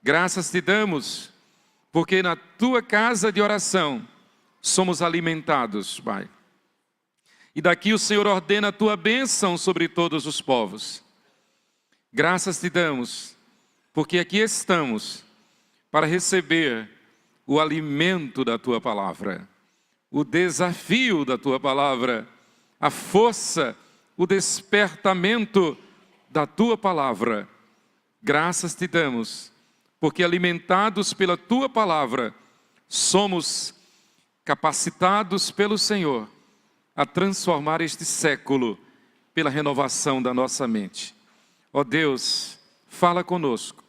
Graças te damos, porque na tua casa de oração somos alimentados, Pai. E daqui o Senhor ordena a tua bênção sobre todos os povos. Graças te damos, porque aqui estamos para receber o alimento da tua palavra, o desafio da tua palavra, a força, o despertamento da tua palavra. Graças te damos, porque alimentados pela tua palavra, somos capacitados pelo Senhor a transformar este século pela renovação da nossa mente. Ó Deus, fala conosco,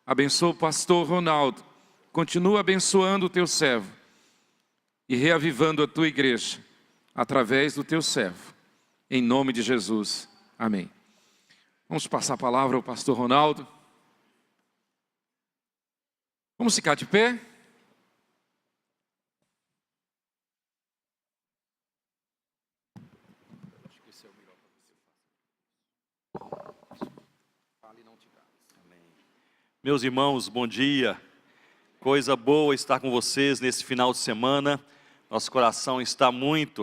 abençoa o pastor Ronaldo, continua abençoando o teu servo e reavivando a tua igreja através do teu servo, em nome de Jesus, amém. Vamos passar a palavra ao pastor Ronaldo. Vamos ficar de pé? Meus irmãos, bom dia. Coisa boa estar com vocês nesse final de semana. Nosso coração está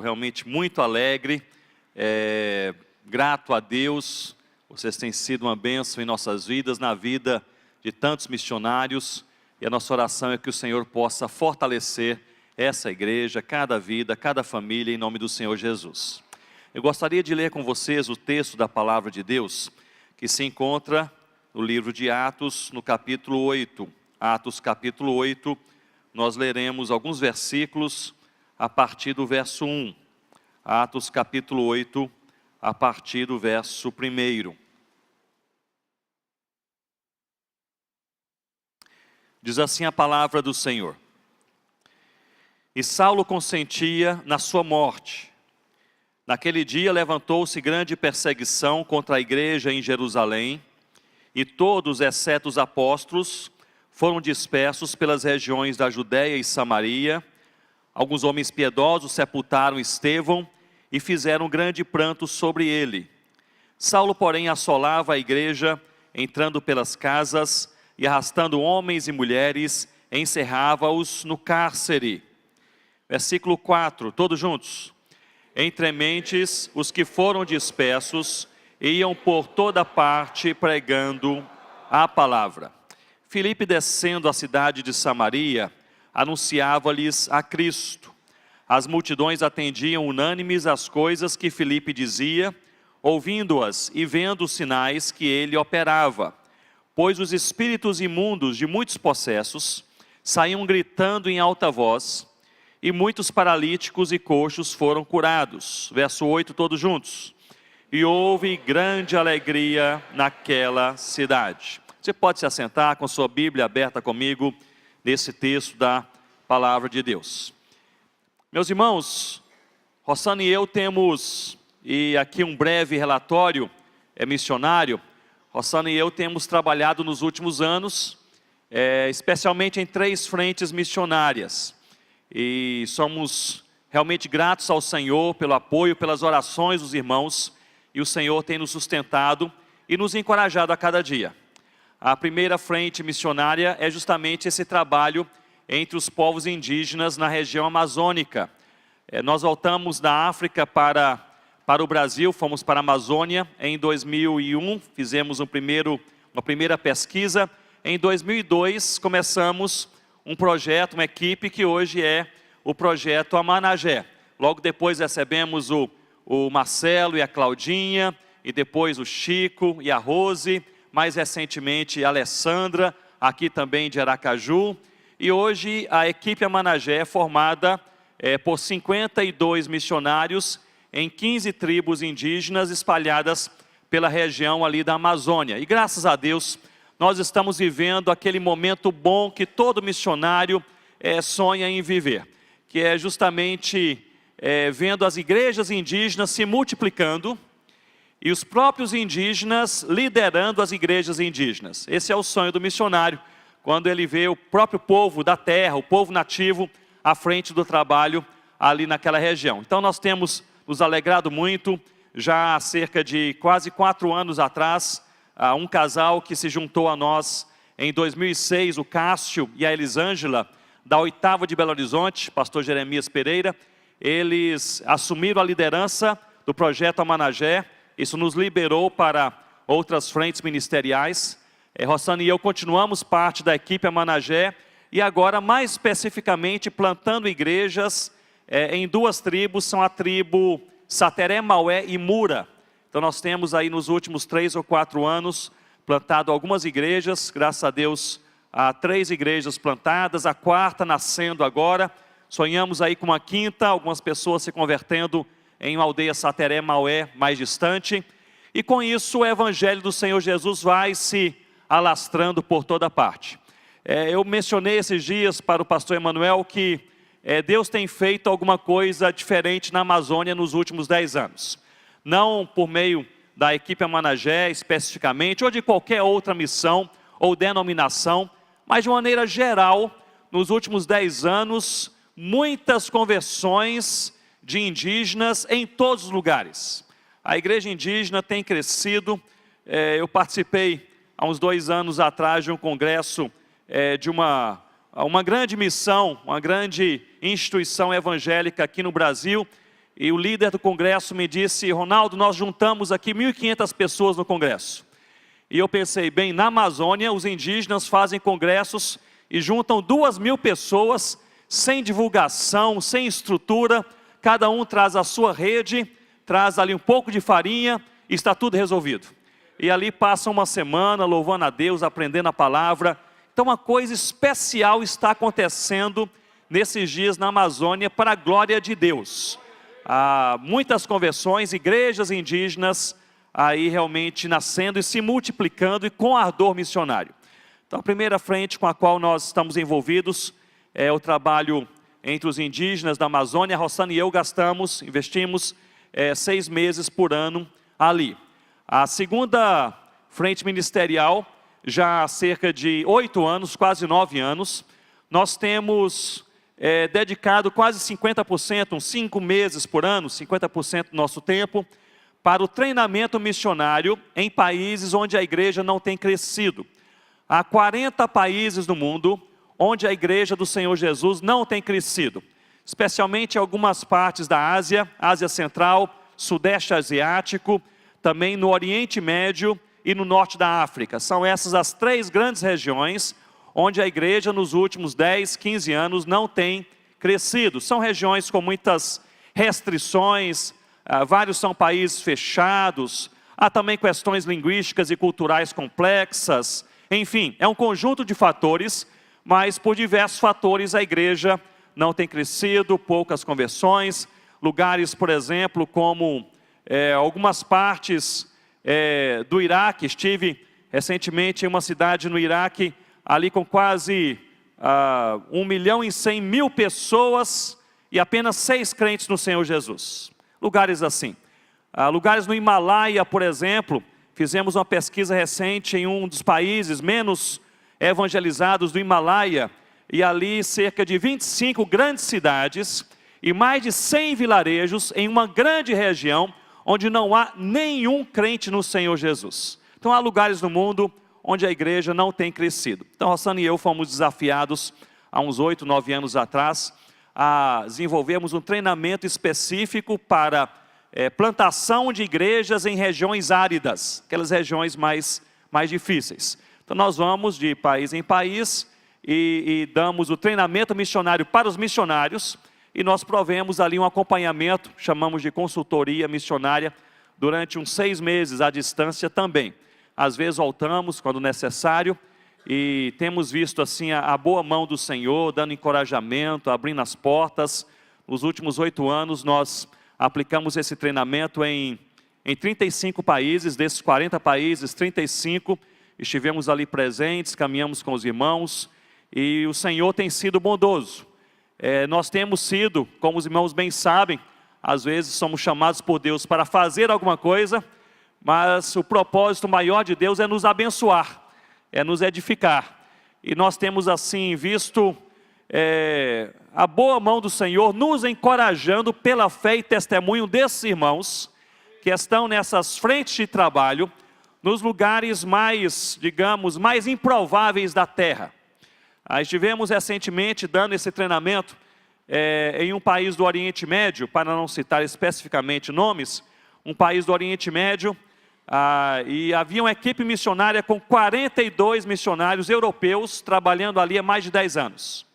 realmente muito alegre. Grato a Deus. Vocês têm sido uma bênção em nossas vidas, na vida de tantos missionários. E a nossa oração é que o Senhor possa fortalecer essa igreja, cada vida, cada família, em nome do Senhor Jesus. Eu gostaria de ler com vocês o texto da palavra de Deus, que se encontra no livro de Atos, no capítulo 8. Atos capítulo 8, nós leremos alguns versículos a partir do verso 1. Atos capítulo 8, a partir do verso 1. Diz assim a palavra do Senhor: E Saulo consentia na sua morte. Naquele dia levantou-se grande perseguição contra a igreja em Jerusalém, e todos, exceto os apóstolos, foram dispersos pelas regiões da Judéia e Samaria. Alguns homens piedosos sepultaram Estevão e fizeram grande pranto sobre ele. Saulo, porém, assolava a igreja, entrando pelas casas e arrastando homens e mulheres, encerrava-os no cárcere. Versículo 4, todos juntos. Entre mentes, os que foram dispersos iam por toda parte pregando a palavra. Filipe, descendo a cidade de Samaria, anunciava-lhes a Cristo. As multidões atendiam unânimes às coisas que Filipe dizia, ouvindo-as e vendo os sinais que ele operava. Pois os espíritos imundos de muitos possessos saíam gritando em alta voz, e muitos paralíticos e coxos foram curados. Verso 8, todos juntos. E houve grande alegria naquela cidade. Você pode se assentar com sua Bíblia aberta comigo nesse texto da palavra de Deus. Meus irmãos, Rossana e eu temos, e aqui um breve relatório missionário, Rossana e eu temos trabalhado nos últimos anos, especialmente em 3 frentes missionárias. E somos realmente gratos ao Senhor pelo apoio, pelas orações dos irmãos, e o Senhor tem nos sustentado e nos encorajado a cada dia. A primeira frente missionária é justamente esse trabalho entre os povos indígenas na região amazônica. Nós voltamos da África para o Brasil, fomos para a Amazônia em 2001, fizemos uma primeira pesquisa. Em 2002 começamos um projeto, uma equipe que hoje é o projeto Amanagé. Logo depois recebemos o Marcelo e a Claudinha, e depois o Chico e a Rose, mais recentemente a Alessandra, aqui também de Aracaju. E hoje a equipe Amanagé é formada por 52 missionários em 15 tribos indígenas espalhadas pela região ali da Amazônia. E graças a Deus, nós estamos vivendo aquele momento bom que todo missionário sonha em viver, que é justamente vendo as igrejas indígenas se multiplicando e os próprios indígenas liderando as igrejas indígenas. Esse é o sonho do missionário, quando ele vê o próprio povo da terra, o povo nativo, à frente do trabalho ali naquela região. Então nós temos nos alegrado muito. Já há cerca de quase 4 anos atrás, um casal que se juntou a nós em 2006, o Cássio e a Elisângela, da 8ª de Belo Horizonte, pastor Jeremias Pereira, eles assumiram a liderança do projeto Amanagé. Isso nos liberou para outras frentes ministeriais. Rossana e eu continuamos parte da equipe Amanagé, e agora mais especificamente plantando igrejas em 2 tribos, são a tribo Sateré, Maué e Mura. Então nós temos aí nos últimos 3 ou 4 anos plantado algumas igrejas, graças a Deus, há 3 igrejas plantadas, a 4ª nascendo agora. Sonhamos aí com uma 5ª, algumas pessoas se convertendo em uma aldeia Sateré, Maué, mais distante. E com isso o Evangelho do Senhor Jesus vai se alastrando por toda parte. Eu mencionei esses dias para o pastor Emanuel que Deus tem feito alguma coisa diferente na Amazônia nos últimos 10 anos. Não por meio da equipe Amanagé especificamente, ou de qualquer outra missão ou denominação, mas de maneira geral, nos últimos 10 anos, muitas conversões de indígenas em todos os lugares. A igreja indígena tem crescido. Eu participei há uns 2 anos atrás de um congresso de uma grande missão, uma grande instituição evangélica aqui no Brasil, e o líder do congresso me disse: Ronaldo, nós juntamos aqui 1.500 pessoas no congresso. E eu pensei, bem, na Amazônia os indígenas fazem congressos e juntam 2.000 pessoas, sem divulgação, sem estrutura, cada um traz a sua rede, traz ali um pouco de farinha e está tudo resolvido. E ali passa uma semana louvando a Deus, aprendendo a palavra. Então uma coisa especial está acontecendo nesses dias na Amazônia para a glória de Deus. Há muitas conversões, igrejas indígenas aí realmente nascendo e se multiplicando e com ardor missionário. Então a primeira frente com a qual nós estamos envolvidos é o trabalho entre os indígenas da Amazônia. A Rossana e eu investimos 6 meses por ano ali. A segunda frente ministerial, já há cerca de 8 anos, quase 9 anos, nós temos dedicado quase 50%, uns 5 meses por ano, 50% do nosso tempo, para o treinamento missionário em países onde a igreja não tem crescido. Há 40 países no mundo onde a igreja do Senhor Jesus não tem crescido, especialmente em algumas partes da Ásia, Ásia Central, Sudeste Asiático, também no Oriente Médio e no Norte da África. São essas as 3 grandes regiões onde a igreja nos últimos 10, 15 anos não tem crescido. São regiões com muitas restrições, vários são países fechados, há também questões linguísticas e culturais complexas. Enfim, é um conjunto de fatores, mas por diversos fatores a igreja não tem crescido, poucas conversões. Lugares, por exemplo, como algumas partes do Iraque. Estive recentemente em uma cidade no Iraque, ali com quase 1.100.000 pessoas e apenas 6 crentes no Senhor Jesus. Lugares assim. Lugares no Himalaia, por exemplo, fizemos uma pesquisa recente em um dos países menos evangelizados do Himalaia, e ali cerca de 25 grandes cidades e mais de 100 vilarejos em uma grande região onde não há nenhum crente no Senhor Jesus. Então há lugares no mundo onde a igreja não tem crescido. Então Rossana e eu fomos desafiados há uns 8, 9 anos atrás a desenvolvermos um treinamento específico para plantação de igrejas em regiões áridas, aquelas regiões mais difíceis. Então nós vamos de país em país e damos o treinamento missionário para os missionários, e nós provemos ali um acompanhamento, chamamos de consultoria missionária, durante uns 6 meses à distância também. Às vezes voltamos quando necessário, e temos visto assim a boa mão do Senhor, dando encorajamento, abrindo as portas. Nos últimos 8 anos nós aplicamos esse treinamento em 35 países, desses 40 países, 35, estivemos ali presentes, caminhamos com os irmãos, e o Senhor tem sido bondoso. Nós temos sido, como os irmãos bem sabem, às vezes somos chamados por Deus para fazer alguma coisa, mas o propósito maior de Deus é nos abençoar, é nos edificar. E nós temos assim visto a boa mão do Senhor nos encorajando pela fé e testemunho desses irmãos que estão nessas frentes de trabalho, nos lugares mais, digamos, mais improváveis da terra. Estivemos recentemente dando esse treinamento em um país do Oriente Médio, para não citar especificamente nomes, um país do Oriente Médio, e havia uma equipe missionária com 42 missionários europeus trabalhando ali há mais de 10 anos.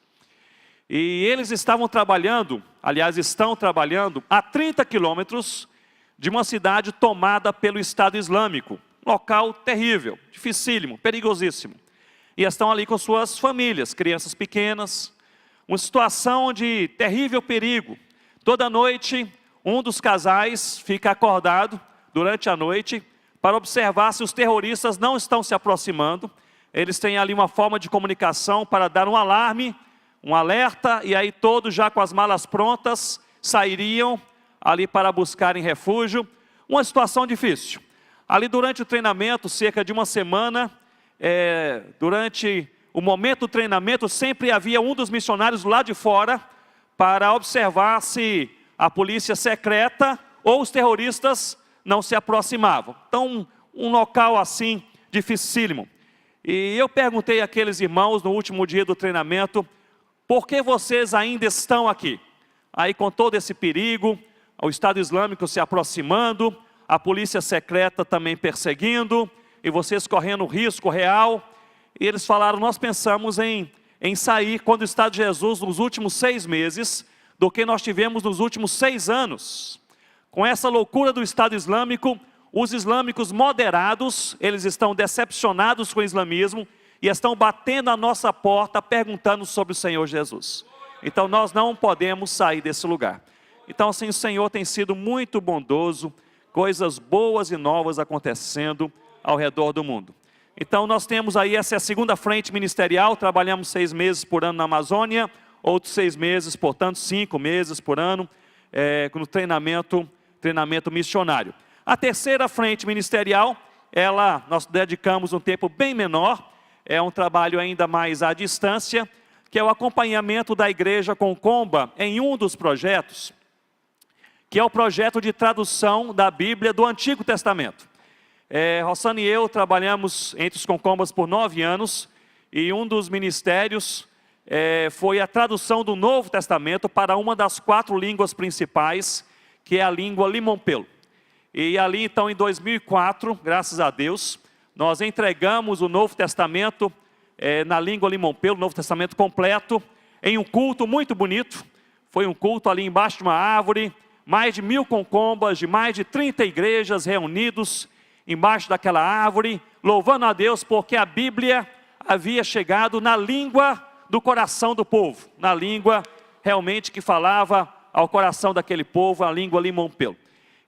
E eles estavam trabalhando, aliás estão trabalhando, a 30 quilômetros de uma cidade tomada pelo Estado Islâmico. Local terrível, dificílimo, perigosíssimo. E estão ali com suas famílias, crianças pequenas, uma situação de terrível perigo. Toda noite, um dos casais fica acordado durante a noite para observar se os terroristas não estão se aproximando. Eles têm ali uma forma de comunicação para dar um alarme, um alerta, e aí todos já com as malas prontas sairiam ali para buscarem refúgio. Uma situação difícil. Ali durante o treinamento, cerca de uma semana, durante o momento do treinamento, sempre havia um dos missionários lá de fora para observar se a polícia secreta ou os terroristas não se aproximavam. Então, um local assim, dificílimo. E eu perguntei àqueles irmãos no último dia do treinamento, por que vocês ainda estão aqui? Aí com todo esse perigo, o Estado Islâmico se aproximando, a polícia secreta também perseguindo, e vocês correndo risco real. E eles falaram, nós pensamos em sair quando o Estado de Jesus nos últimos 6 meses, do que nós tivemos nos últimos 6 anos. Com essa loucura do Estado Islâmico, os islâmicos moderados, eles estão decepcionados com o islamismo, e estão batendo a nossa porta, perguntando sobre o Senhor Jesus. Então nós não podemos sair desse lugar. Então assim, o Senhor tem sido muito bondoso, coisas boas e novas acontecendo ao redor do mundo. Então nós temos aí, essa é a segunda frente ministerial, trabalhamos 6 meses por ano na Amazônia, outros 6 meses, portanto 5 meses por ano, no treinamento missionário. A terceira frente ministerial, nós dedicamos um tempo bem menor, é um trabalho ainda mais à distância, que é o acompanhamento da igreja Concomba em um dos projetos, que é o projeto de tradução da Bíblia do Antigo Testamento. Rossana e eu trabalhamos entre os Concombas por 9 anos, e um dos ministérios foi a tradução do Novo Testamento para uma das 4 línguas principais, que é a língua Limompelo. E ali então em 2004, graças a Deus, nós entregamos o Novo Testamento na língua Limompelo, o Novo Testamento completo, em um culto muito bonito. Foi um culto ali embaixo de uma árvore, mais de 1000 concombas, de mais de 30 igrejas reunidos embaixo daquela árvore, louvando a Deus, porque a Bíblia havia chegado na língua do coração do povo, na língua realmente que falava ao coração daquele povo, a língua Limompelo.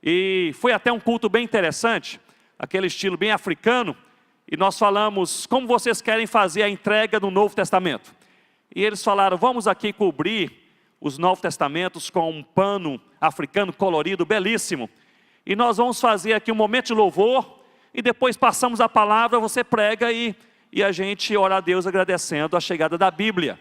E foi até um culto bem interessante, aquele estilo bem africano, e nós falamos, como vocês querem fazer a entrega do Novo Testamento? E eles falaram, vamos aqui cobrir os Novos Testamentos com um pano africano colorido, belíssimo. E nós vamos fazer aqui um momento de louvor, e depois passamos a palavra, você prega e a gente ora a Deus agradecendo a chegada da Bíblia.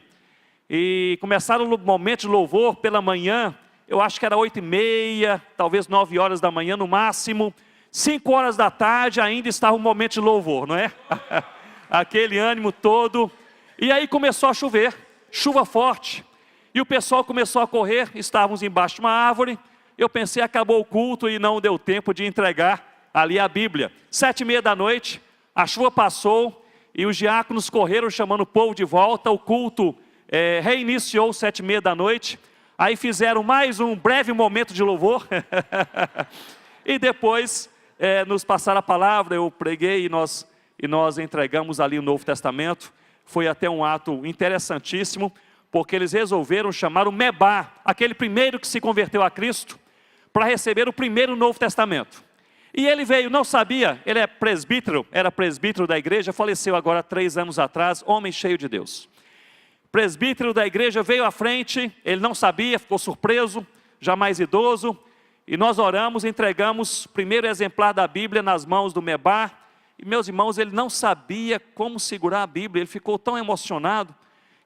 E começaram o momento de louvor pela manhã, eu acho que era 8h30, talvez 9 horas da manhã no máximo. 5 horas da tarde ainda estava um momento de louvor, não é? Aquele ânimo todo. E aí começou a chover, chuva forte. E o pessoal começou a correr, estávamos embaixo de uma árvore. Eu pensei, acabou o culto e não deu tempo de entregar ali a Bíblia. 7h30 da noite, a chuva passou e os diáconos correram chamando o povo de volta. O culto reiniciou 7h30 da noite. Aí fizeram mais um breve momento de louvor. E depois nos passaram a palavra, eu preguei e nós entregamos ali o Novo Testamento. Foi até um ato interessantíssimo, porque eles resolveram chamar o Mebá, aquele primeiro que se converteu a Cristo, para receber o primeiro Novo Testamento. E ele veio, não sabia, ele é presbítero, era presbítero da igreja, faleceu agora 3 anos atrás, homem cheio de Deus. Presbítero da igreja veio à frente, ele não sabia, ficou surpreso, já mais idoso, e nós oramos, entregamos o primeiro exemplar da Bíblia nas mãos do Mebá, e meus irmãos, ele não sabia como segurar a Bíblia, ele ficou tão emocionado,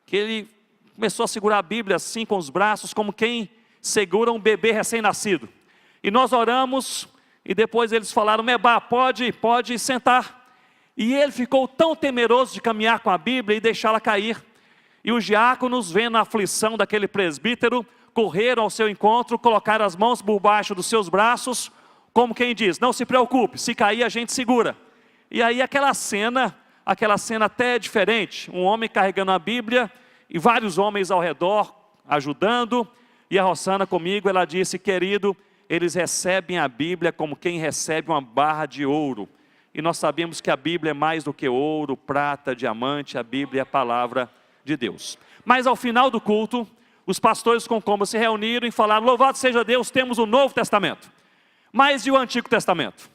que ele começou a segurar a Bíblia assim com os braços, como quem segura um bebê recém-nascido. E nós oramos, E depois eles falaram: Mebá, pode sentar. E ele ficou tão temeroso de caminhar com a Bíblia e deixá-la cair. E os diáconos, vendo a aflição daquele presbítero, correram ao seu encontro, colocaram as mãos por baixo dos seus braços, como quem diz: não se preocupe, se cair a gente segura. E aí aquela cena até diferente, um homem carregando a Bíblia e vários homens ao redor ajudando. E a Rosana comigo, ela disse: querido, eles recebem a Bíblia como quem recebe uma barra de ouro. E nós sabemos que a Bíblia é mais do que ouro, prata, diamante. A Bíblia é a palavra de Deus. Mas ao final do culto, os pastores com como se reuniram e falaram: louvado seja Deus, temos o Novo Testamento. Mas e o Antigo Testamento?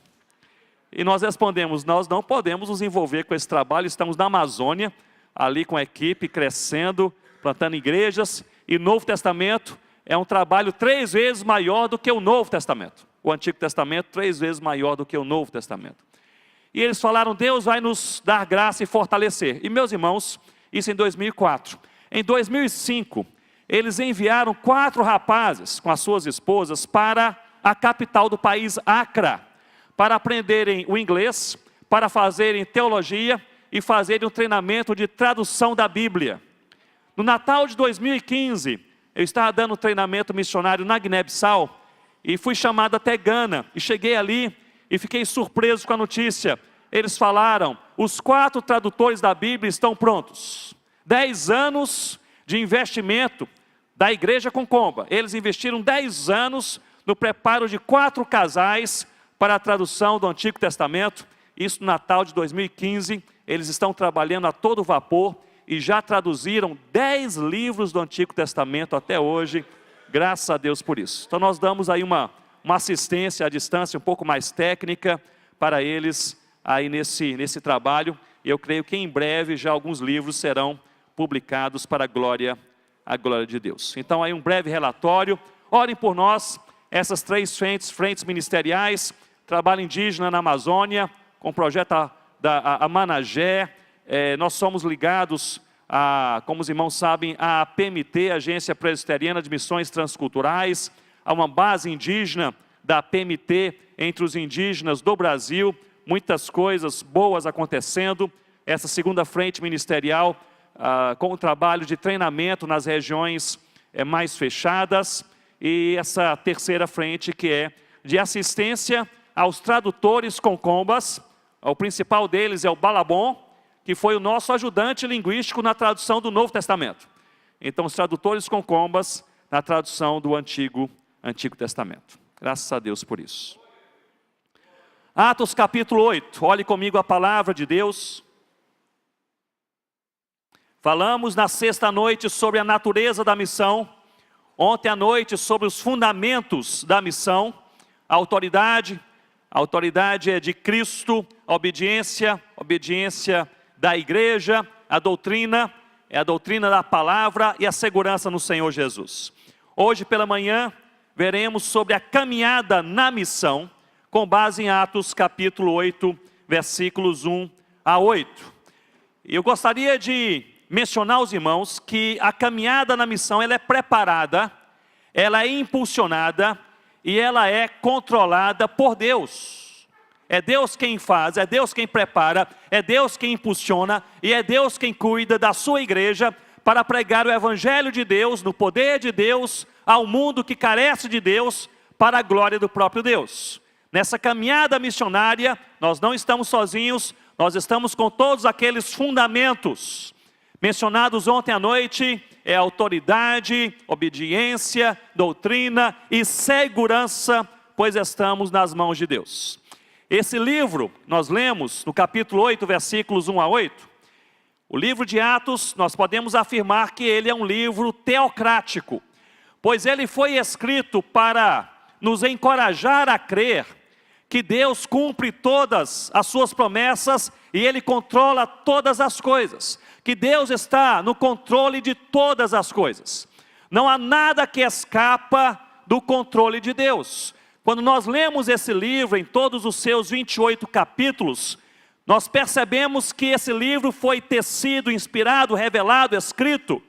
E nós respondemos: nós não podemos nos envolver com esse trabalho. Estamos na Amazônia, ali com a equipe, crescendo, plantando igrejas. E Novo Testamento é um trabalho 3 vezes maior do que o Novo Testamento. O Antigo Testamento 3 vezes maior do que o Novo Testamento. E eles falaram: Deus vai nos dar graça e fortalecer. E meus irmãos, isso em 2004. Em 2005, eles enviaram 4 rapazes com as suas esposas para a capital do país, Acra, para aprenderem o inglês, para fazerem teologia e fazerem um treinamento de tradução da Bíblia. No Natal de 2015, eu estava dando treinamento missionário na Guiné-Bissau e fui chamado até Gana. E cheguei ali e fiquei surpreso com a notícia. Eles falaram: os 4 tradutores da Bíblia estão prontos. 10 anos de investimento da igreja Concomba. Eles investiram 10 anos no preparo de 4 casais para a tradução do Antigo Testamento. Isso no Natal de 2015. Eles estão trabalhando a todo vapor e já traduziram 10 livros do Antigo Testamento até hoje. Graças a Deus por isso. Então nós damos aí uma assistência à distância um pouco mais técnica para eles aí nesse trabalho. E eu creio que em breve já alguns livros serão publicados para a glória de Deus. Então aí um breve relatório. Orem por nós, essas 3 frentes ministeriais: trabalho indígena na Amazônia, com o projeto da Managé. Nós somos ligados, como os irmãos sabem, à PMT, Agência Presbiteriana de Missões Transculturais, a uma base indígena da PMT entre os indígenas do Brasil. Muitas coisas boas acontecendo. Essa segunda frente ministerial, com o trabalho de treinamento nas regiões mais fechadas. E essa terceira frente, que é de assistência aos tradutores concombas. O principal deles é o Balabon, que foi o nosso ajudante linguístico na tradução do Novo Testamento. Então, os tradutores concombas na tradução do Antigo Testamento. Graças a Deus por isso. Atos capítulo 8, olhe comigo a palavra de Deus. Falamos na sexta noite sobre a natureza da missão. Ontem à noite sobre os fundamentos da missão. A autoridade é de Cristo, a obediência da igreja, a doutrina, é a doutrina da palavra e a segurança no Senhor Jesus. Hoje pela manhã, veremos sobre a caminhada na missão, com base em Atos capítulo 8, versículos 1 a 8. E eu gostaria de mencionar aos irmãos que a caminhada na missão, ela é preparada, ela é impulsionada e ela é controlada por Deus. É Deus quem faz, é Deus quem prepara, é Deus quem impulsiona e é Deus quem cuida da sua igreja para pregar o Evangelho de Deus, no poder de Deus, ao mundo que carece de Deus, para a glória do próprio Deus. Nessa caminhada missionária, nós não estamos sozinhos, nós estamos com todos aqueles fundamentos mencionados ontem à noite. É autoridade, obediência, doutrina e segurança, pois estamos nas mãos de Deus. Esse livro, nós lemos no capítulo 8, versículos 1 a 8. O livro de Atos, nós podemos afirmar que ele é um livro teocrático, pois ele foi escrito para nos encorajar a crer que Deus cumpre todas as suas promessas e Ele controla todas as coisas. Que Deus está no controle de todas as coisas. Não há nada que escapa do controle de Deus. Quando nós lemos esse livro em todos os seus 28 capítulos, nós percebemos que esse livro foi tecido, inspirado, revelado, escrito,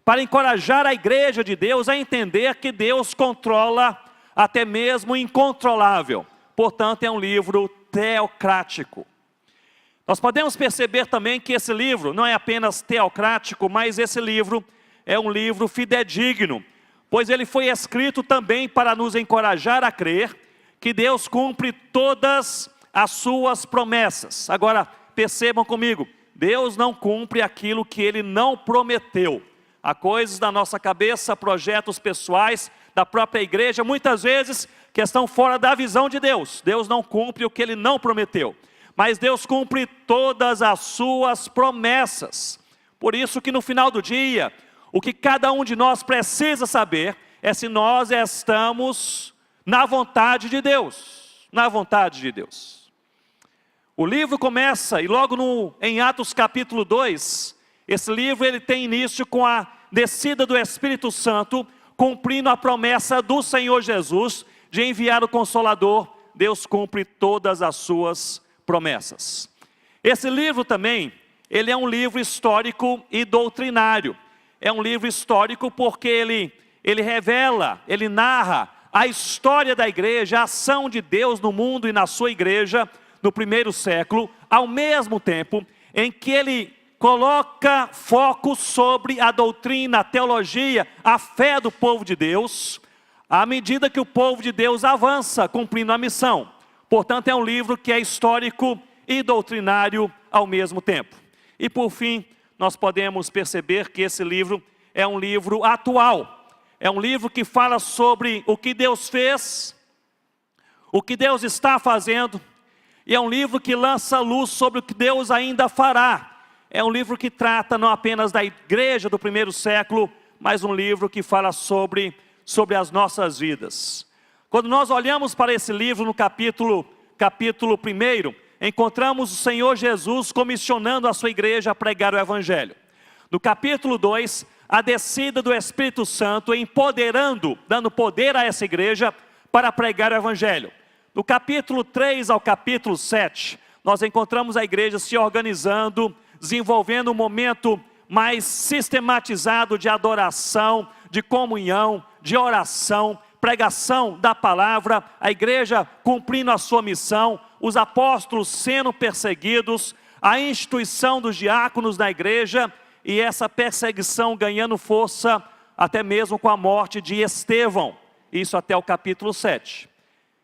para encorajar a igreja de Deus a entender que Deus controla até mesmo o incontrolável. portanto é um livro teocrático. Nós podemos perceber também que esse livro não é apenas teocrático, mas esse livro é um livro fidedigno, pois ele foi escrito também para nos encorajar a crer que Deus cumpre todas as suas promessas. Agora, percebam comigo, Deus não cumpre aquilo que Ele não prometeu. Há coisas da nossa cabeça, projetos pessoais, da própria igreja, muitas vezes, que estão fora da visão de Deus. Deus não cumpre o que Ele não prometeu. Mas Deus cumpre todas as suas promessas. Por isso que no final do dia, o que cada um de nós precisa saber é se nós estamos na vontade de Deus. Na vontade de Deus. O livro começa, e logo em Atos capítulo 2, esse livro ele tem início com a descida do Espírito Santo, cumprindo a promessa do Senhor Jesus de enviar o Consolador. Deus cumpre todas as suas promessas. Esse livro também, ele é um livro histórico e doutrinário. É um livro histórico porque ele revela, ele narra a história da igreja, a ação de Deus no mundo e na sua igreja no primeiro século, ao mesmo tempo em que ele coloca foco sobre a doutrina, a teologia, a fé do povo de Deus, à medida que o povo de Deus avança cumprindo a missão. Portanto, é um livro que é histórico e doutrinário ao mesmo tempo. E por fim, nós podemos perceber que esse livro é um livro atual. É um livro que fala sobre o que Deus fez, o que Deus está fazendo, e é um livro que lança luz sobre o que Deus ainda fará. É um livro que trata não apenas da igreja do primeiro século, mas um livro que fala sobre as nossas vidas. Quando nós olhamos para esse livro no capítulo 1, encontramos o Senhor Jesus comissionando a sua igreja a pregar o Evangelho. No capítulo 2, a descida do Espírito Santo empoderando, dando poder a essa igreja para pregar o Evangelho. Do capítulo 3 ao capítulo 7, nós encontramos a igreja se organizando, desenvolvendo um momento mais sistematizado de adoração, de comunhão, de oração, pregação da palavra, a igreja cumprindo a sua missão, os apóstolos sendo perseguidos, a instituição dos diáconos na igreja, e essa perseguição ganhando força, até mesmo com a morte de Estevão, isso até o capítulo 7.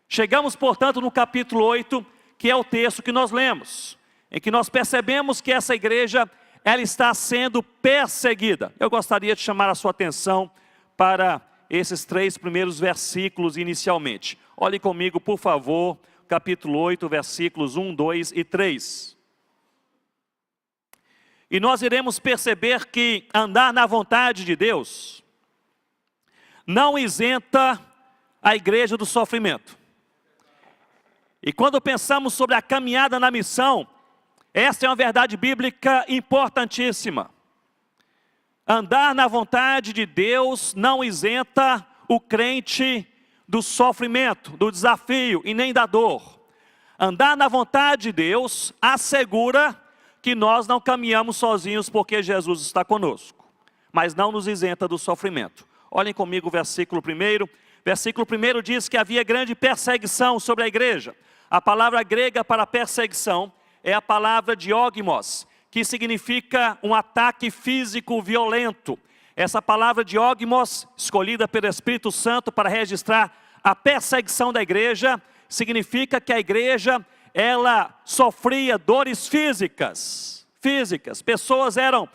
Chegamos, portanto, no capítulo 8, que é o texto que nós lemos, em que nós percebemos que essa igreja, ela está sendo perseguida. Eu gostaria de chamar a sua atenção para esses 3 primeiros versículos inicialmente. Olhe comigo, por favor, capítulo 8, versículos 1, 2 e 3. E nós iremos perceber que andar na vontade de Deus não isenta a igreja do sofrimento. E quando pensamos sobre a caminhada na missão, essa é uma verdade bíblica importantíssima. Andar na vontade de Deus não isenta o crente do sofrimento, do desafio e nem da dor. Andar na vontade de Deus assegura que nós não caminhamos sozinhos porque Jesus está conosco, mas não nos isenta do sofrimento. Olhem comigo o versículo 1. Versículo 1 diz que havia grande perseguição sobre a igreja. A palavra grega para perseguição é a palavra diogmos, que significa um ataque físico violento. Essa palavra diogmos, escolhida pelo Espírito Santo para registrar a perseguição da igreja, significa que a igreja, ela sofria dores físicas. Pessoas eram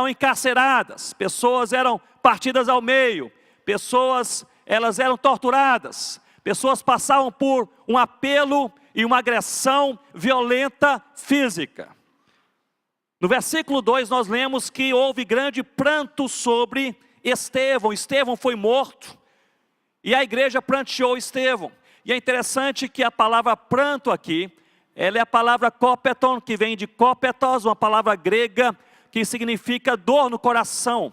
encarceradas, pessoas eram partidas ao meio, pessoas elas eram torturadas, pessoas passavam por um apelo e uma agressão violenta física. No versículo 2 nós lemos que houve grande pranto sobre Estevão. Estevão foi morto e a igreja pranteou Estevão. E é interessante que a palavra pranto aqui, ela é a palavra kopeton, que vem de kopetos, uma palavra grega que significa dor no coração.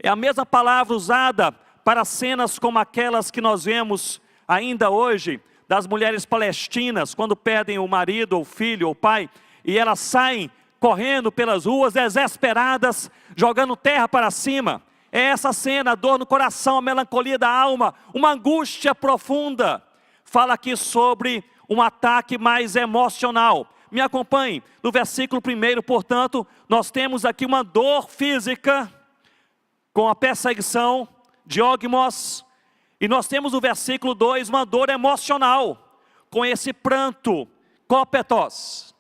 É a mesma palavra usada para cenas como aquelas que nós vemos ainda hoje, das mulheres palestinas, quando perdem o marido, ou o filho, ou o pai, e elas saem correndo pelas ruas, desesperadas, jogando terra para cima. É essa cena, a dor no coração, a melancolia da alma, uma angústia profunda. fala aqui sobre um ataque mais emocional. Me acompanhe, no versículo 1, portanto, nós temos aqui uma dor física, com a perseguição, diogmos, e nós temos no versículo 2, uma dor emocional, com esse pranto, copetos.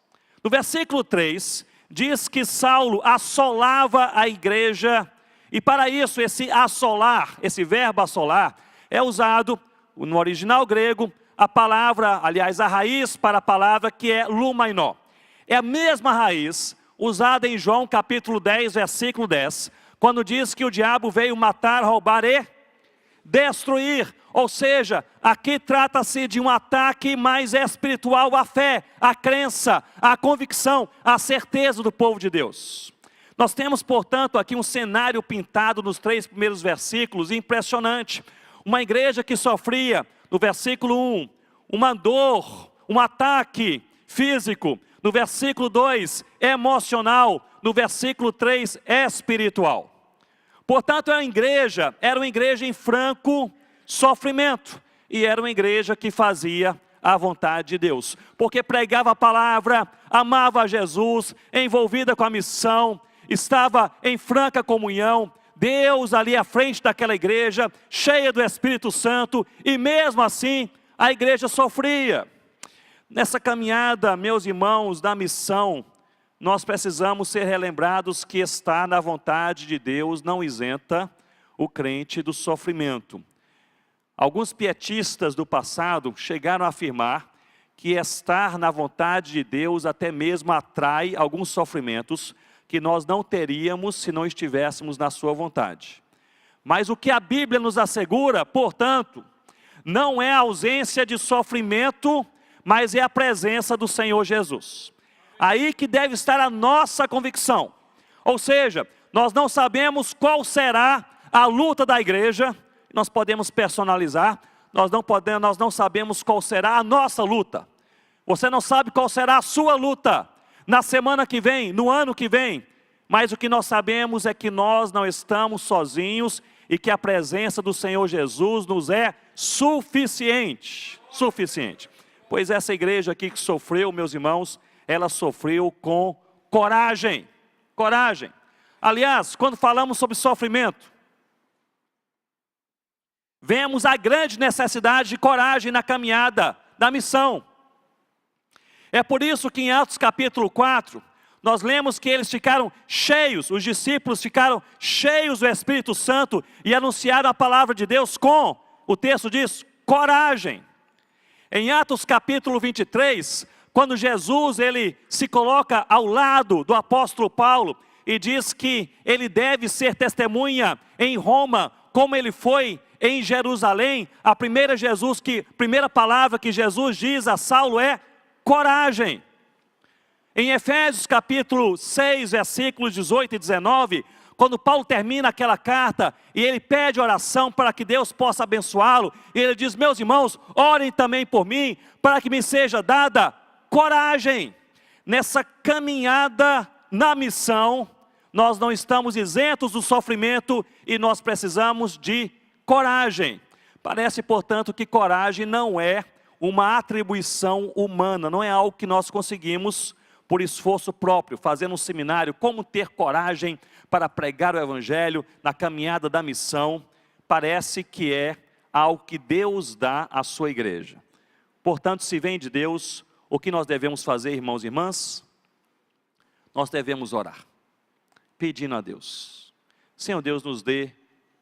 No versículo 3, diz que Saulo assolava a igreja, e para isso, esse assolar, esse verbo assolar, é usado no original grego, a palavra, aliás, a raiz para a palavra que é lumainó. É a mesma raiz usada em João capítulo 10, versículo 10, quando diz que o diabo veio matar, roubar e destruir. Ou seja, aqui trata-se de um ataque mais espiritual à fé, à crença, à convicção, à certeza do povo de Deus. Nós temos, portanto, aqui um cenário pintado nos 3 primeiros versículos, impressionante. Uma igreja que sofria, no versículo 1, uma dor, um ataque físico. No versículo 2, emocional. No versículo 3, espiritual. Portanto, era uma igreja em franco sofrimento. E era uma igreja que fazia a vontade de Deus. Porque pregava a palavra, amava Jesus, envolvida com a missão, estava em franca comunhão. Deus ali à frente daquela igreja, cheia do Espírito Santo, e mesmo assim, a igreja sofria. Nessa caminhada, meus irmãos, da missão, nós precisamos ser relembrados que estar na vontade de Deus não isenta o crente do sofrimento. Alguns pietistas do passado chegaram a afirmar que estar na vontade de Deus até mesmo atrai alguns sofrimentos que nós não teríamos se não estivéssemos na sua vontade. Mas o que a Bíblia nos assegura, portanto, não é a ausência de sofrimento, mas é a presença do Senhor Jesus. Aí que deve estar a nossa convicção. Ou seja, nós não sabemos qual será a luta da igreja, nós podemos personalizar, nós não sabemos qual será a nossa luta. Você não sabe qual será a sua luta na semana que vem, no ano que vem, mas o que nós sabemos é que nós não estamos sozinhos e que a presença do Senhor Jesus nos é suficiente, suficiente. Pois essa igreja aqui que sofreu, meus irmãos, ela sofreu com coragem, coragem. Aliás, quando falamos sobre sofrimento, vemos a grande necessidade de coragem na caminhada da missão. É por isso que em Atos capítulo 4, nós lemos que eles ficaram cheios, os discípulos ficaram cheios do Espírito Santo e anunciaram a palavra de Deus com, o texto diz, coragem. Em Atos capítulo 23, quando Jesus ele se coloca ao lado do apóstolo Paulo e diz que ele deve ser testemunha em Roma, como ele foi em Jerusalém, a primeira palavra que Jesus diz a Saulo é coragem. Em Efésios capítulo 6, versículos 18 e 19, quando Paulo termina aquela carta e ele pede oração para que Deus possa abençoá-lo, e ele diz, meus irmãos, orem também por mim, para que me seja dada coragem. Nessa caminhada na missão, nós não estamos isentos do sofrimento e nós precisamos de coragem. Parece, portanto, que coragem não é uma atribuição humana, não é algo que nós conseguimos por esforço próprio, fazendo um seminário, como ter coragem para pregar o Evangelho na caminhada da missão. Parece que é algo que Deus dá à sua igreja. Portanto, se vem de Deus, o que nós devemos fazer, irmãos e irmãs? Nós devemos orar, pedindo a Deus, Senhor Deus, nos dê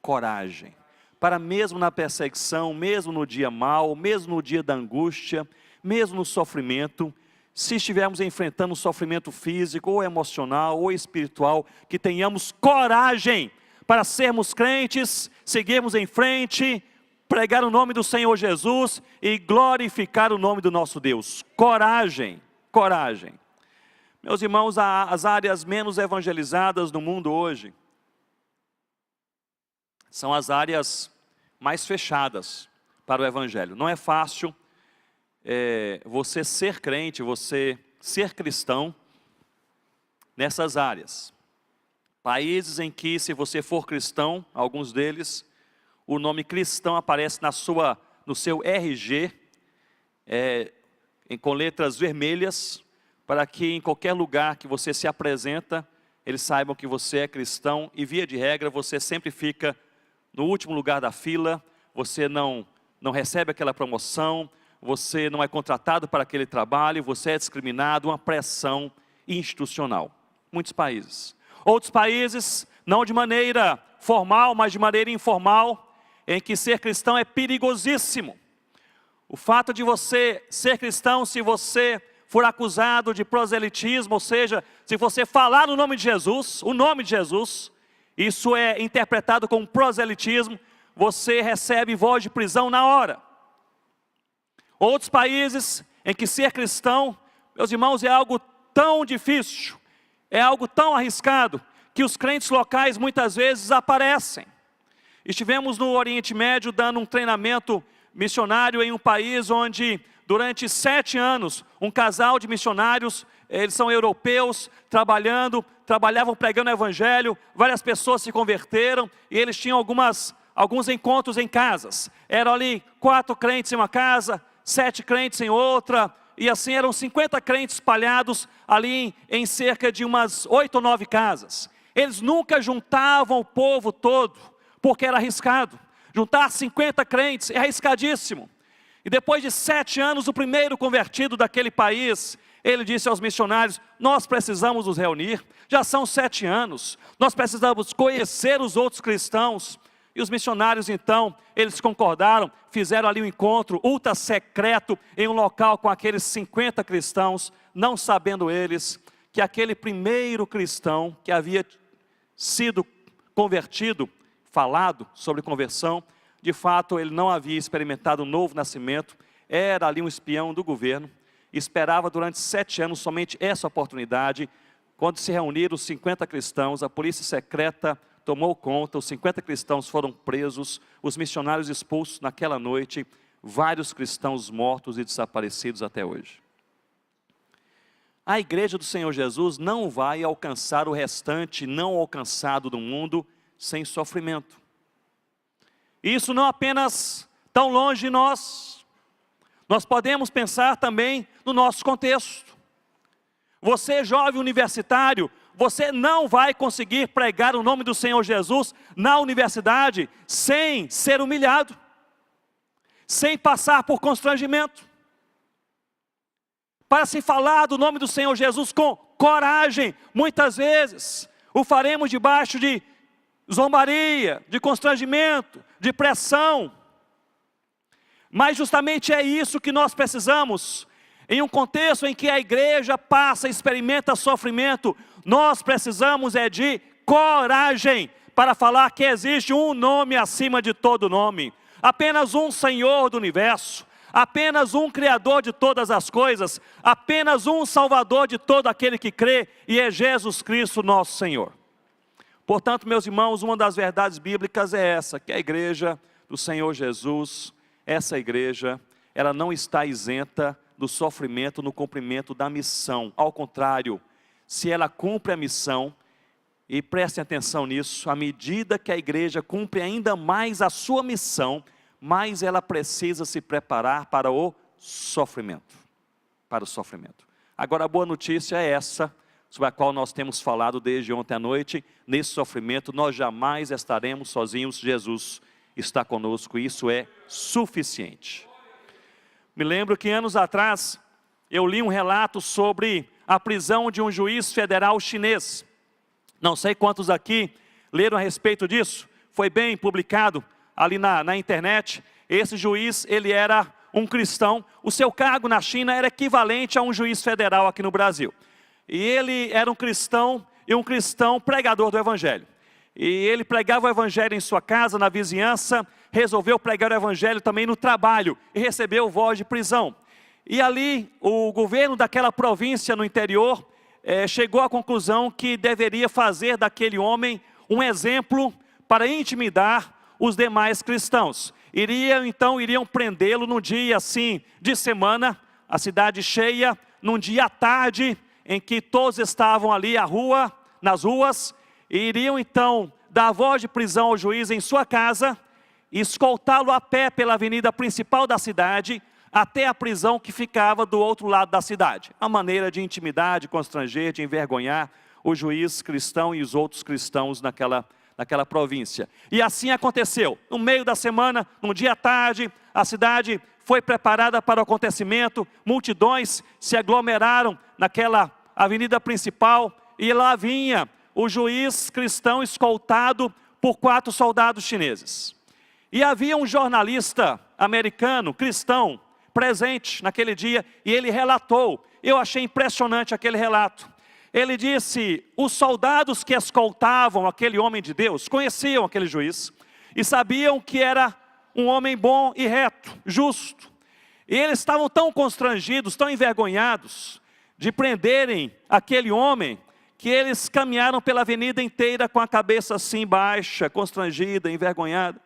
coragem, para mesmo na perseguição, mesmo no dia mau, mesmo no dia da angústia, mesmo no sofrimento, se estivermos enfrentando um sofrimento físico, ou emocional, ou espiritual, que tenhamos coragem para sermos crentes, seguirmos em frente, pregar o nome do Senhor Jesus e glorificar o nome do nosso Deus. Coragem, coragem. Meus irmãos, as áreas menos evangelizadas no mundo hoje são as áreas mais fechadas para o Evangelho. Não é fácil você ser crente, você ser cristão nessas áreas. Países em que, se você for cristão, alguns deles, o nome cristão aparece no seu RG, com letras vermelhas, para que em qualquer lugar que você se apresenta, eles saibam que você é cristão, e via de regra você sempre fica no último lugar da fila, você não recebe aquela promoção, você não é contratado para aquele trabalho, você é discriminado, uma pressão institucional. Muitos países. Outros países, não de maneira formal, mas de maneira informal, em que ser cristão é perigosíssimo. O fato de você ser cristão, se você for acusado de proselitismo, ou seja, se você falar no nome de Jesus, o nome de Jesus, isso é interpretado como proselitismo, você recebe voz de prisão na hora. Outros países em que ser cristão, meus irmãos, é algo tão difícil, é algo tão arriscado, que os crentes locais muitas vezes desaparecem. Estivemos no Oriente Médio dando um treinamento missionário em um país onde, durante 7 anos, um casal de missionários, eles são europeus, trabalhavam pregando o evangelho, várias pessoas se converteram, e eles tinham alguns encontros em casas. Eram ali 4 crentes em uma casa, 7 crentes em outra, e assim eram 50 crentes espalhados ali em cerca de umas 8 ou 9 casas. Eles nunca juntavam o povo todo, porque era arriscado. Juntar 50 crentes é arriscadíssimo. E depois de 7 anos, o primeiro convertido daquele país, ele disse aos missionários: nós precisamos nos reunir, já são 7 anos, nós precisamos conhecer os outros cristãos. E os missionários então, eles concordaram, fizeram ali um encontro ultra secreto em um local com aqueles 50 cristãos, não sabendo eles que aquele primeiro cristão que havia sido convertido, falado sobre conversão, de fato ele não havia experimentado um novo nascimento, era ali um espião do governo, esperava durante 7 anos somente essa oportunidade. Quando se reuniram os 50 cristãos, a polícia secreta tomou conta, os 50 cristãos foram presos, os missionários expulsos naquela noite, vários cristãos mortos e desaparecidos até hoje. A igreja do Senhor Jesus não vai alcançar o restante não alcançado do mundo sem sofrimento. Isso não apenas tão longe de nós, nós podemos pensar também no nosso contexto. Você, jovem universitário, você não vai conseguir pregar o nome do Senhor Jesus na universidade sem ser humilhado, sem passar por constrangimento. Para se falar do nome do Senhor Jesus com coragem, muitas vezes o faremos debaixo de zombaria, de constrangimento, de pressão. Mas justamente é isso que nós precisamos. Em um contexto em que a igreja passa, experimenta sofrimento, nós precisamos de coragem para falar que existe um nome acima de todo nome. Apenas um Senhor do universo, apenas um Criador de todas as coisas, apenas um Salvador de todo aquele que crê, e é Jesus Cristo nosso Senhor. Portanto, meus irmãos, uma das verdades bíblicas é essa, que a igreja do Senhor Jesus, essa igreja, ela não está isenta do sofrimento no cumprimento da missão. Ao contrário, se ela cumpre a missão, e prestem atenção nisso, à medida que a igreja cumpre ainda mais a sua missão, mais ela precisa se preparar para o sofrimento. Para o sofrimento. Agora a boa notícia é essa, sobre a qual nós temos falado desde ontem à noite. Nesse sofrimento nós jamais estaremos sozinhos, Jesus está conosco, e isso é suficiente. Me lembro que anos atrás, eu li um relato sobre a prisão de um juiz federal chinês. Não sei quantos aqui leram a respeito disso, foi bem publicado ali na internet. Esse juiz, ele era um cristão, o seu cargo na China era equivalente a um juiz federal aqui no Brasil. E ele era um cristão, e um cristão pregador do evangelho. E ele pregava o evangelho em sua casa, na vizinhança, resolveu pregar o evangelho também no trabalho, e recebeu voz de prisão. E ali, o governo daquela província no interior, chegou à conclusão que deveria fazer daquele homem um exemplo para intimidar os demais cristãos. Iriam prendê-lo num dia assim, de semana, a cidade cheia, num dia à tarde, em que todos estavam ali nas ruas, e iriam então dar voz de prisão ao juiz em sua casa, escoltá-lo a pé pela avenida principal da cidade, até a prisão que ficava do outro lado da cidade. A maneira de intimidar, de constranger, de envergonhar o juiz cristão e os outros cristãos naquela província. E assim aconteceu. No meio da semana, num dia à tarde, a cidade foi preparada para o acontecimento, multidões se aglomeraram naquela avenida principal, e lá vinha o juiz cristão escoltado por 4 soldados chineses. E havia um jornalista americano, cristão, presente naquele dia, e ele relatou, eu achei impressionante aquele relato. Ele disse, os soldados que escoltavam aquele homem de Deus, conheciam aquele juiz, e sabiam que era um homem bom e reto, justo. E eles estavam tão constrangidos, tão envergonhados, de prenderem aquele homem, que eles caminharam pela avenida inteira com a cabeça assim baixa, constrangida, envergonhada.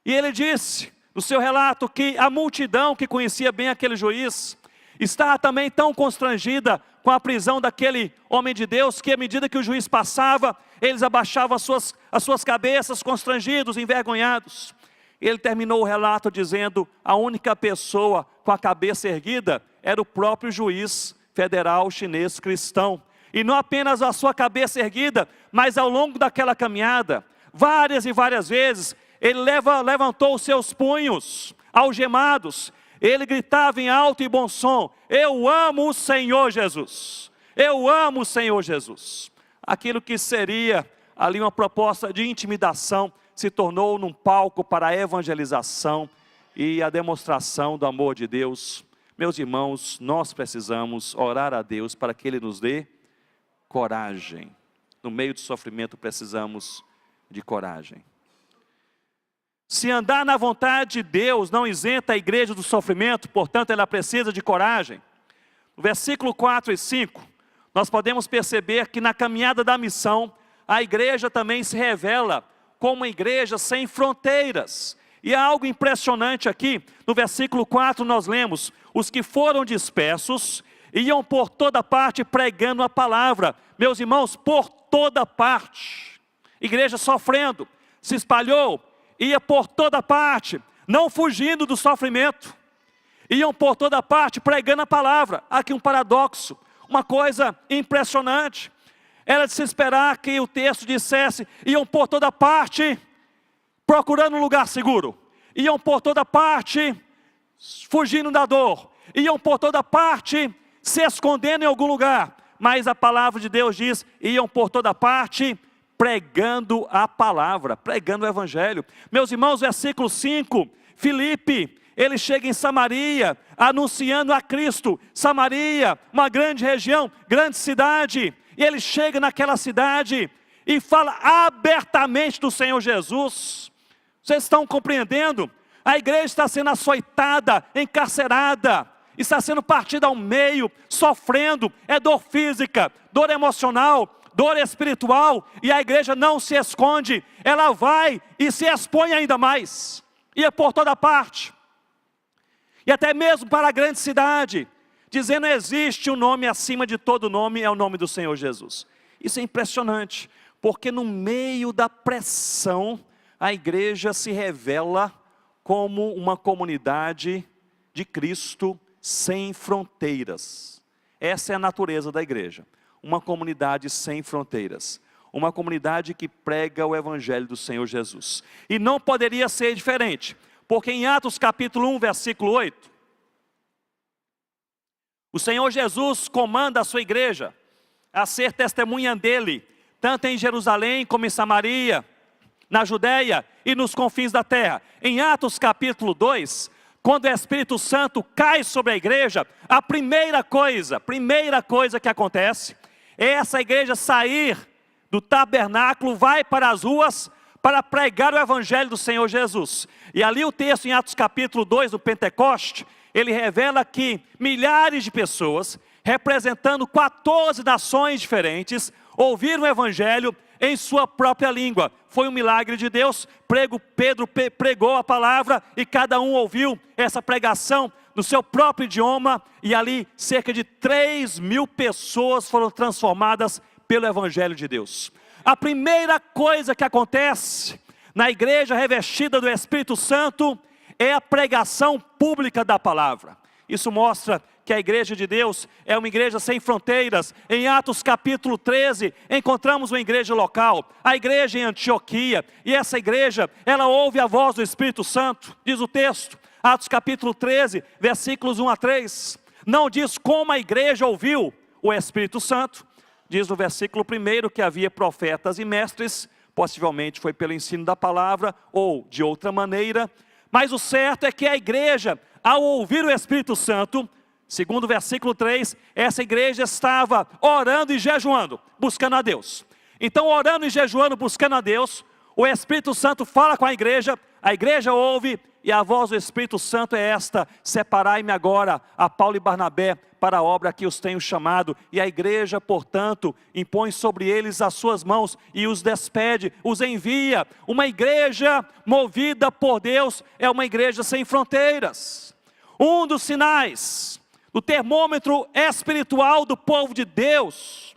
E ele disse, no seu relato, que a multidão que conhecia bem aquele juiz, estava também tão constrangida com a prisão daquele homem de Deus, que à medida que o juiz passava, eles abaixavam as suas cabeças, constrangidos, envergonhados. Ele terminou o relato dizendo, a única pessoa com a cabeça erguida era o próprio juiz federal chinês cristão. E não apenas a sua cabeça erguida, mas ao longo daquela caminhada, várias e várias vezes, ele levantou os seus punhos algemados, ele gritava em alto e bom som, eu amo o Senhor Jesus, eu amo o Senhor Jesus. Aquilo que seria ali uma proposta de intimidação, se tornou num palco para a evangelização e a demonstração do amor de Deus. Meus irmãos, nós precisamos orar a Deus para que Ele nos dê coragem. No meio do sofrimento precisamos de coragem. Se andar na vontade de Deus não isenta a igreja do sofrimento, portanto ela precisa de coragem. No versículo 4 e 5, nós podemos perceber que na caminhada da missão, a igreja também se revela como uma igreja sem fronteiras. E há algo impressionante aqui, no versículo 4 nós lemos, os que foram dispersos, iam por toda parte pregando a palavra. Meus irmãos, por toda parte, igreja sofrendo, se espalhou, ia por toda parte, não fugindo do sofrimento, iam por toda parte pregando a palavra. Aqui um paradoxo, uma coisa impressionante. Era de se esperar que o texto dissesse, iam por toda parte, procurando um lugar seguro, iam por toda parte, fugindo da dor, iam por toda parte, se escondendo em algum lugar. Mas a palavra de Deus diz, iam por toda parte, pregando a palavra, pregando o evangelho. Meus irmãos, versículo 5, Filipe, ele chega em Samaria, anunciando a Cristo. Samaria, uma grande região, grande cidade, e ele chega naquela cidade e fala abertamente do Senhor Jesus. Vocês estão compreendendo? A igreja está sendo açoitada, encarcerada, está sendo partida ao meio, sofrendo, é dor física, dor emocional, dor espiritual, e a igreja não se esconde, ela vai e se expõe ainda mais, e é por toda parte, e até mesmo para a grande cidade, dizendo existe um nome acima de todo nome, é o nome do Senhor Jesus. Isso é impressionante, porque no meio da pressão, a igreja se revela como uma comunidade de Cristo sem fronteiras. Essa é a natureza da igreja, uma comunidade sem fronteiras, uma comunidade que prega o evangelho do Senhor Jesus. E não poderia ser diferente, porque em Atos capítulo 1, versículo 8, o Senhor Jesus comanda a sua igreja a ser testemunha dele, tanto em Jerusalém como em Samaria, na Judéia e nos confins da terra. Em Atos capítulo 2, quando o Espírito Santo cai sobre a igreja, a primeira coisa que acontece, é essa igreja sair do tabernáculo, vai para as ruas, para pregar o evangelho do Senhor Jesus. E ali o texto em Atos capítulo 2, do Pentecoste, ele revela que milhares de pessoas, representando 14 nações diferentes, ouviram o evangelho em sua própria língua. Foi um milagre de Deus. Pedro pregou a palavra e cada um ouviu essa pregação no seu próprio idioma, e ali cerca de 3.000 pessoas foram transformadas pelo evangelho de Deus. A primeira coisa que acontece na igreja revestida do Espírito Santo é a pregação pública da palavra. Isso mostra que a igreja de Deus é uma igreja sem fronteiras. Em Atos capítulo 13, encontramos uma igreja local, a igreja em Antioquia, e essa igreja, ela ouve a voz do Espírito Santo, diz o texto, Atos capítulo 13, versículos 1 a 3, não diz como a igreja ouviu o Espírito Santo, diz no versículo 1 que havia profetas e mestres, possivelmente foi pelo ensino da palavra, ou de outra maneira, mas o certo é que a igreja, ao ouvir o Espírito Santo, segundo o versículo 3, essa igreja estava orando e jejuando, buscando a Deus. Então, orando e jejuando, buscando a Deus, o Espírito Santo fala com a igreja ouve, e a voz do Espírito Santo é esta: separai-me agora a Paulo e Barnabé para a obra que os tenho chamado. E a igreja, portanto, impõe sobre eles as suas mãos e os despede, os envia. Uma igreja movida por Deus é uma igreja sem fronteiras. Um dos sinais do termômetro espiritual do povo de Deus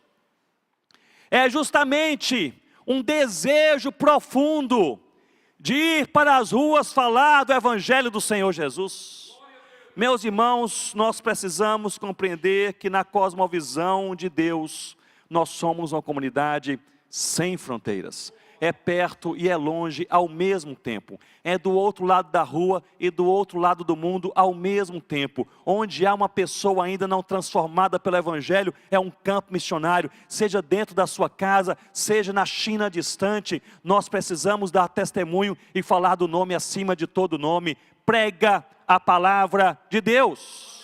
é justamente um desejo profundo de ir para as ruas falar do Evangelho do Senhor Jesus. Meus irmãos, nós precisamos compreender que na cosmovisão de Deus, nós somos uma comunidade sem fronteiras. É perto e é longe ao mesmo tempo. É do outro lado da rua e do outro lado do mundo ao mesmo tempo. Onde há uma pessoa ainda não transformada pelo Evangelho, é um campo missionário. Seja dentro da sua casa, seja na China distante, nós precisamos dar testemunho e falar do nome acima de todo nome. Prega a palavra de Deus.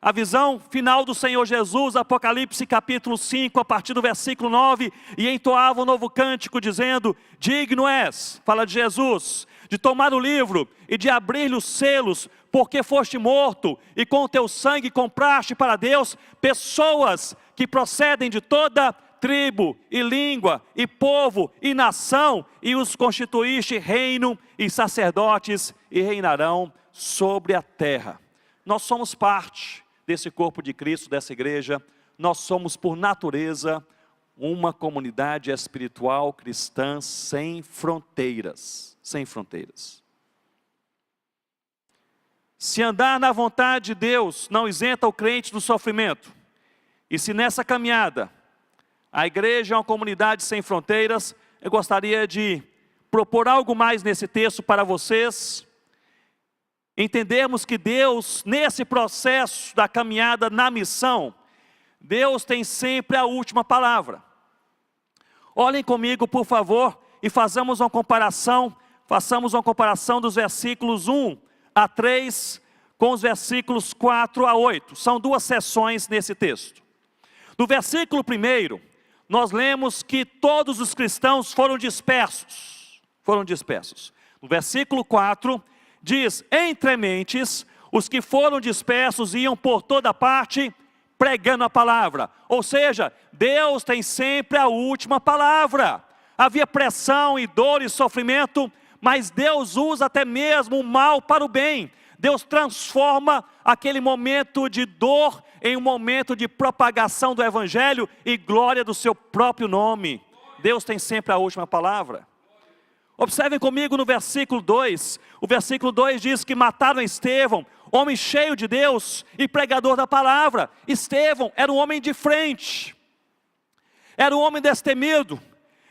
A visão final do Senhor Jesus, Apocalipse capítulo 5, a partir do versículo 9, e entoava um novo cântico dizendo: digno és, fala de Jesus, de tomar o livro e de abrir-lhe os selos, porque foste morto e com o teu sangue compraste para Deus pessoas que procedem de toda tribo e língua e povo e nação, e os constituíste reino e sacerdotes, e reinarão sobre a terra. Nós somos parte desse corpo de Cristo, dessa igreja. Nós somos por natureza uma comunidade espiritual cristã sem fronteiras, sem fronteiras. Se andar na vontade de Deus não isenta o crente do sofrimento, e se nessa caminhada a igreja é uma comunidade sem fronteiras, eu gostaria de propor algo mais nesse texto para vocês. Entendermos que Deus, nesse processo da caminhada na missão, Deus tem sempre a última palavra. Olhem comigo, por favor, e façamos uma comparação dos versículos 1 a 3 com os versículos 4 a 8. São duas seções nesse texto. No versículo 1, nós lemos que todos os cristãos foram dispersos. No versículo 4, diz: entre mentes, os que foram dispersos iam por toda parte pregando a palavra. Ou seja, Deus tem sempre a última palavra. Havia pressão e dor e sofrimento, mas Deus usa até mesmo o mal para o bem. Deus transforma aquele momento de dor em um momento de propagação do Evangelho e glória do seu próprio nome. Deus tem sempre a última palavra. Observem comigo no versículo 2, o versículo 2 diz que mataram Estevão, homem cheio de Deus e pregador da palavra. Estevão era um homem de frente, era um homem destemido,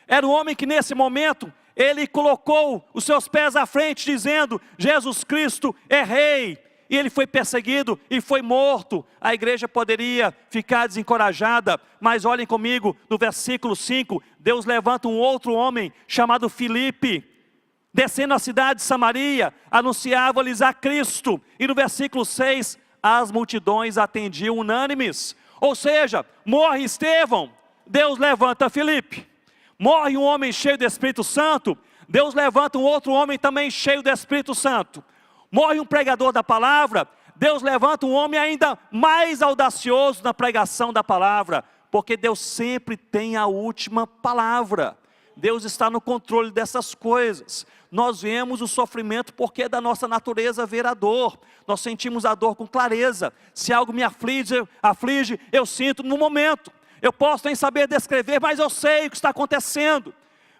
era um homem que nesse momento, ele colocou os seus pés à frente dizendo: Jesus Cristo é rei. E ele foi perseguido e foi morto. A igreja poderia ficar desencorajada, mas olhem comigo, no versículo 5, Deus levanta um outro homem chamado Filipe, descendo a cidade de Samaria, anunciava-lhes a Cristo. E no versículo 6, as multidões atendiam unânimes. Ou seja, morre Estevão, Deus levanta Filipe. Morre um homem cheio do Espírito Santo, Deus levanta um outro homem também cheio do Espírito Santo. Morre um pregador da palavra, Deus levanta um homem ainda mais audacioso na pregação da palavra, porque Deus sempre tem a última palavra. Deus está no controle dessas coisas. Nós vemos o sofrimento porque é da nossa natureza ver a dor. Nós sentimos a dor com clareza. Se algo me aflige, eu sinto no momento. Eu posso nem saber descrever, mas eu sei o que está acontecendo.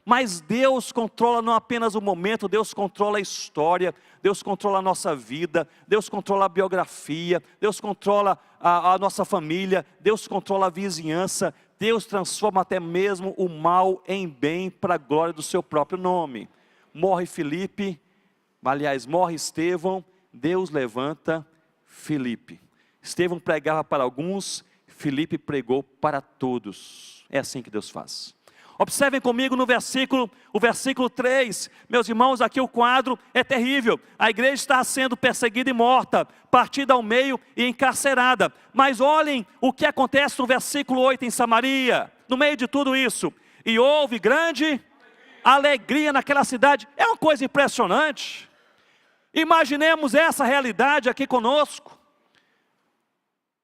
Mas Deus controla não apenas o momento, Deus controla a história, Deus controla a nossa vida, Deus controla a biografia, Deus controla a nossa família, Deus controla a vizinhança, Deus transforma até mesmo o mal em bem para a glória do seu próprio nome. Morre Filipe, aliás, morre Estevão, Deus levanta Filipe. Estevão pregava para alguns, Filipe pregou para todos. É assim que Deus faz. Observem comigo no o versículo 3, meus irmãos, aqui o quadro é terrível, a igreja está sendo perseguida e morta, partida ao meio e encarcerada, mas olhem o que acontece no versículo 8 em Samaria, no meio de tudo isso, e houve grande alegria naquela cidade. É uma coisa impressionante, imaginemos essa realidade aqui conosco.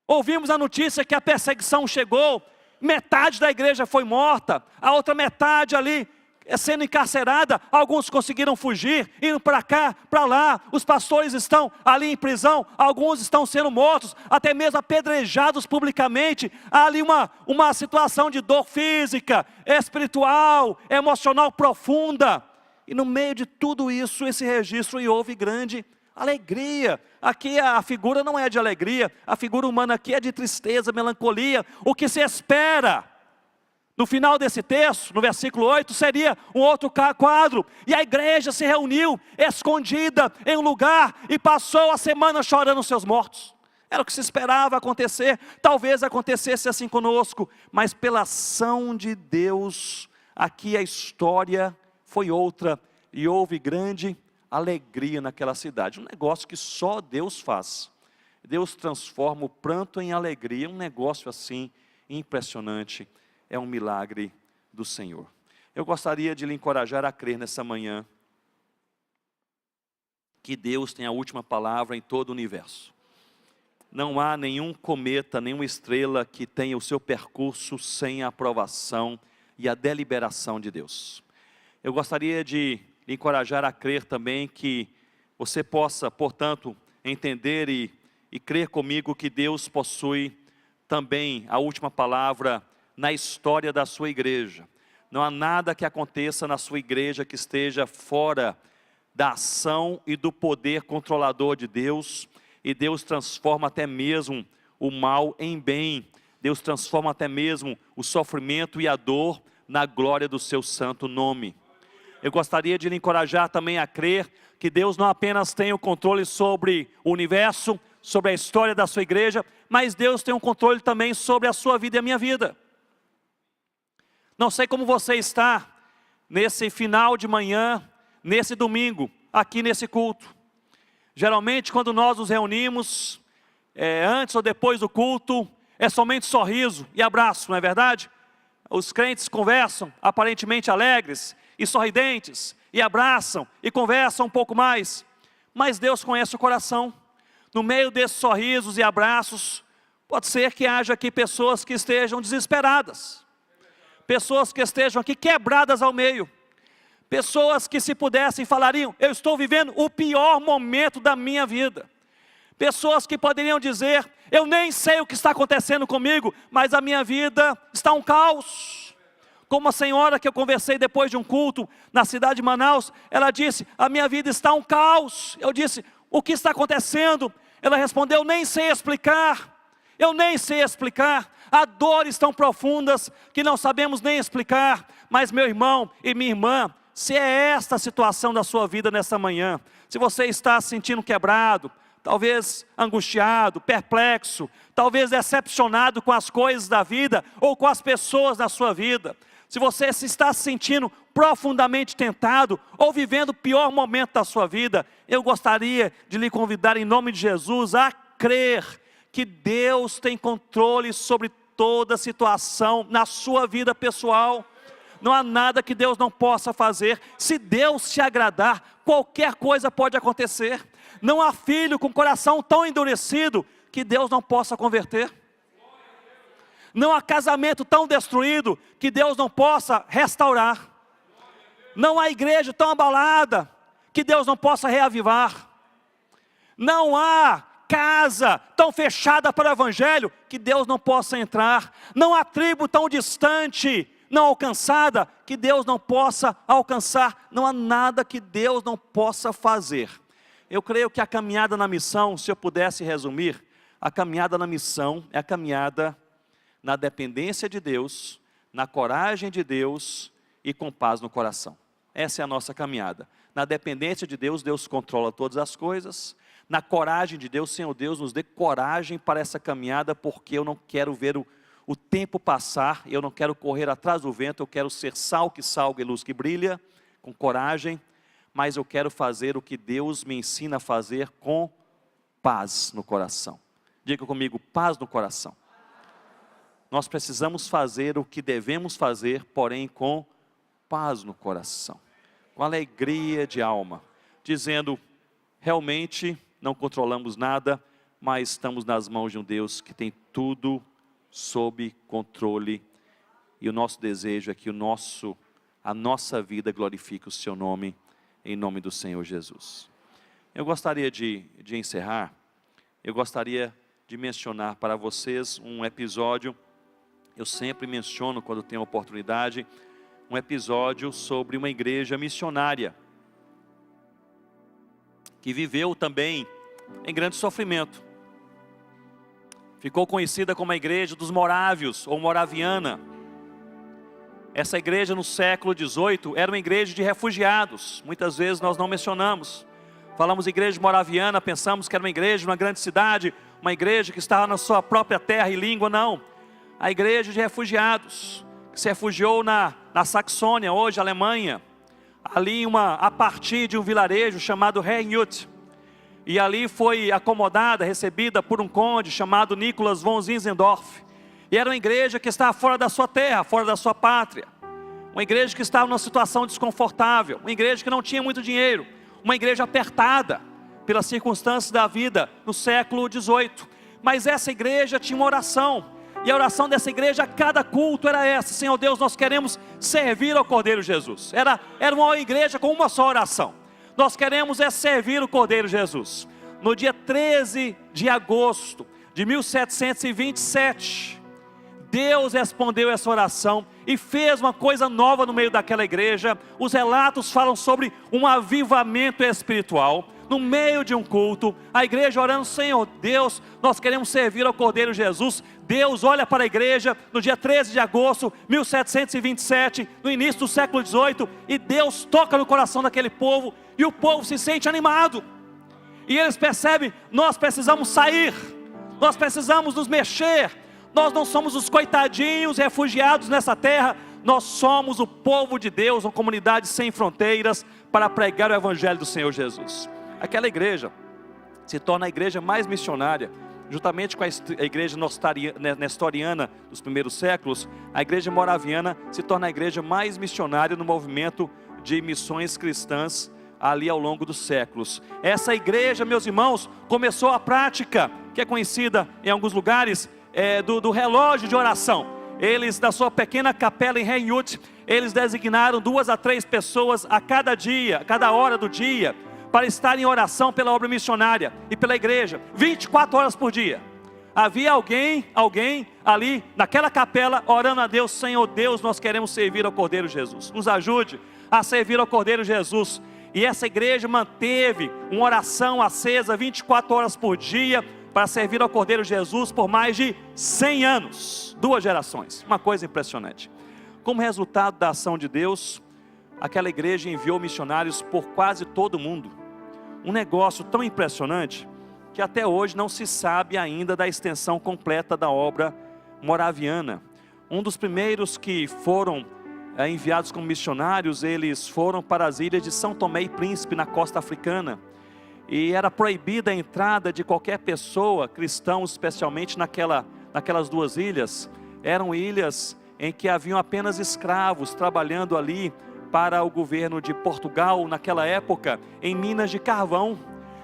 Ouvimos a notícia que a perseguição chegou, metade da igreja foi morta, a outra metade ali sendo encarcerada, alguns conseguiram fugir, indo para cá, para lá, os pastores estão ali em prisão, alguns estão sendo mortos, até mesmo apedrejados publicamente. Há ali uma situação de dor física, espiritual, emocional profunda, e no meio de tudo isso, esse registro, e houve grande alegria. Aqui a figura não é de alegria, a figura humana aqui é de tristeza, melancolia. O que se espera no final desse texto, no versículo 8, seria um outro quadro. E a igreja se reuniu, escondida em um lugar, e passou a semana chorando os seus mortos. Era o que se esperava acontecer, talvez acontecesse assim conosco, mas pela ação de Deus, aqui a história foi outra, e houve grande alegria naquela cidade, um negócio que só Deus faz. Deus transforma o pranto em alegria, um negócio assim impressionante, é um milagre do Senhor. Eu gostaria de lhe encorajar a crer nessa manhã, que Deus tem a última palavra em todo o universo. Não há nenhum cometa, nenhuma estrela que tenha o seu percurso sem a aprovação e a deliberação de Deus. Eu gostaria de lhe encorajar a crer também que você possa, portanto, entender e crer comigo que Deus possui também a última palavra na história da sua igreja. Não há nada que aconteça na sua igreja que esteja fora da ação e do poder controlador de Deus, e Deus transforma até mesmo o mal em bem, Deus transforma até mesmo o sofrimento e a dor na glória do seu santo nome. Eu gostaria de lhe encorajar também a crer que Deus não apenas tem o controle sobre o universo, sobre a história da sua igreja, mas Deus tem um controle também sobre a sua vida e a minha vida. Não sei como você está nesse final de manhã, nesse domingo, aqui nesse culto. Geralmente quando nós nos reunimos, antes ou depois do culto, é somente sorriso e abraço, não é verdade? Os crentes conversam, aparentemente alegres e sorridentes, e abraçam e conversam um pouco mais, mas Deus conhece o coração. No meio desses sorrisos e abraços, pode ser que haja aqui pessoas que estejam desesperadas, pessoas que estejam aqui quebradas ao meio, pessoas que, se pudessem, falariam: eu estou vivendo o pior momento da minha vida. Pessoas que poderiam dizer: eu nem sei o que está acontecendo comigo, mas a minha vida está um caos. Como a senhora que eu conversei depois de um culto na cidade de Manaus, ela disse: a minha vida está um caos. Eu disse: o que está acontecendo? Ela respondeu: nem sei explicar. Eu nem sei explicar. Há dores tão profundas que não sabemos nem explicar. Mas, meu irmão e minha irmã, se é esta a situação da sua vida nessa manhã, se você está se sentindo quebrado, talvez angustiado, perplexo, talvez decepcionado com as coisas da vida ou com as pessoas da sua vida, se você se está se sentindo profundamente tentado ou vivendo o pior momento da sua vida, eu gostaria de lhe convidar em nome de Jesus a crer que Deus tem controle sobre toda situação na sua vida pessoal. Não há nada que Deus não possa fazer. Se Deus se agradar, qualquer coisa pode acontecer. Não há filho com coração tão endurecido que Deus não possa converter. Não há casamento tão destruído que Deus não possa restaurar. Não há igreja tão abalada que Deus não possa reavivar. Não há casa tão fechada para o evangelho que Deus não possa entrar. Não há tribo tão distante não alcançada que Deus não possa alcançar. Não há nada que Deus não possa fazer. Eu creio que a caminhada na missão, se eu pudesse resumir, a caminhada na missão é a caminhada na dependência de Deus, na coragem de Deus e com paz no coração. Essa é a nossa caminhada. Na dependência de Deus, Deus controla todas as coisas. Na coragem de Deus, Senhor Deus, nos dê coragem para essa caminhada, porque eu não quero ver o tempo passar, eu não quero correr atrás do vento, eu quero ser sal que salga e luz que brilha, com coragem, mas eu quero fazer o que Deus me ensina a fazer com paz no coração. Diga comigo, paz no coração. Nós precisamos fazer o que devemos fazer, porém com paz no coração, com alegria de alma, dizendo, realmente não controlamos nada, mas estamos nas mãos de um Deus que tem tudo sob controle, e o nosso desejo é que a nossa vida glorifique o seu nome, em nome do Senhor Jesus. Eu gostaria de encerrar, eu gostaria de mencionar para vocês um episódio, eu sempre menciono quando tenho oportunidade, um episódio sobre uma igreja missionária, que viveu também em grande sofrimento. Ficou conhecida como a igreja dos morávios, ou moraviana. Essa igreja no século XVIII era uma igreja de refugiados. Muitas vezes nós não mencionamos. Falamos igreja moraviana, pensamos que era uma igreja de uma grande cidade, uma igreja que estava na sua própria terra e língua. Não, a igreja de refugiados, que se refugiou na Saxônia, hoje Alemanha, ali a partir de um vilarejo chamado Herrnhut, e ali foi acomodada, recebida por um conde chamado Nicholas von Zinzendorf, e era uma igreja que estava fora da sua terra, fora da sua pátria, uma igreja que estava numa situação desconfortável, uma igreja que não tinha muito dinheiro, uma igreja apertada pelas circunstâncias da vida no século XVIII, mas essa igreja tinha uma oração, e a oração dessa igreja a cada culto era essa: Senhor Deus, nós queremos servir ao Cordeiro Jesus. Era uma igreja com uma só oração: nós queremos servir o Cordeiro Jesus. No dia 13 de agosto de 1727, Deus respondeu essa oração e fez uma coisa nova no meio daquela igreja. Os relatos falam sobre um avivamento espiritual. No meio de um culto, a igreja orando: Senhor Deus, nós queremos servir ao Cordeiro Jesus. Deus olha para a igreja no dia 13 de agosto de 1727, no início do século XVIII, e Deus toca no coração daquele povo, e o povo se sente animado, e eles percebem: nós precisamos sair, nós precisamos nos mexer, nós não somos os coitadinhos refugiados nessa terra, nós somos o povo de Deus, uma comunidade sem fronteiras, para pregar o Evangelho do Senhor Jesus. Aquela igreja se torna a igreja mais missionária, juntamente com a igreja nestoriana dos primeiros séculos. A igreja moraviana se torna a igreja mais missionária no movimento de missões cristãs ali ao longo dos séculos. Essa igreja, meus irmãos, começou a prática, que é conhecida em alguns lugares, do relógio de oração. Eles, da sua pequena capela em Herrnhut, eles designaram 2 a 3 pessoas a cada dia, a cada hora do dia, para estar em oração pela obra missionária e pela igreja, 24 horas por dia. Havia alguém ali naquela capela orando a Deus: Senhor Deus, nós queremos servir ao Cordeiro Jesus, nos ajude a servir ao Cordeiro Jesus. E essa igreja manteve uma oração acesa 24 horas por dia para servir ao Cordeiro Jesus por mais de 100 anos, 2 gerações, uma coisa impressionante. Como resultado da ação de Deus, aquela igreja enviou missionários por quase todo o mundo. Um negócio tão impressionante que até hoje não se sabe ainda da extensão completa da obra moraviana. Um dos primeiros que foram enviados como missionários, eles foram para as ilhas de São Tomé e Príncipe, na costa africana. E era proibida a entrada de qualquer pessoa, cristãos especialmente naquelas 2 ilhas. Eram ilhas em que haviam apenas escravos trabalhando ali para o governo de Portugal naquela época, em minas de carvão.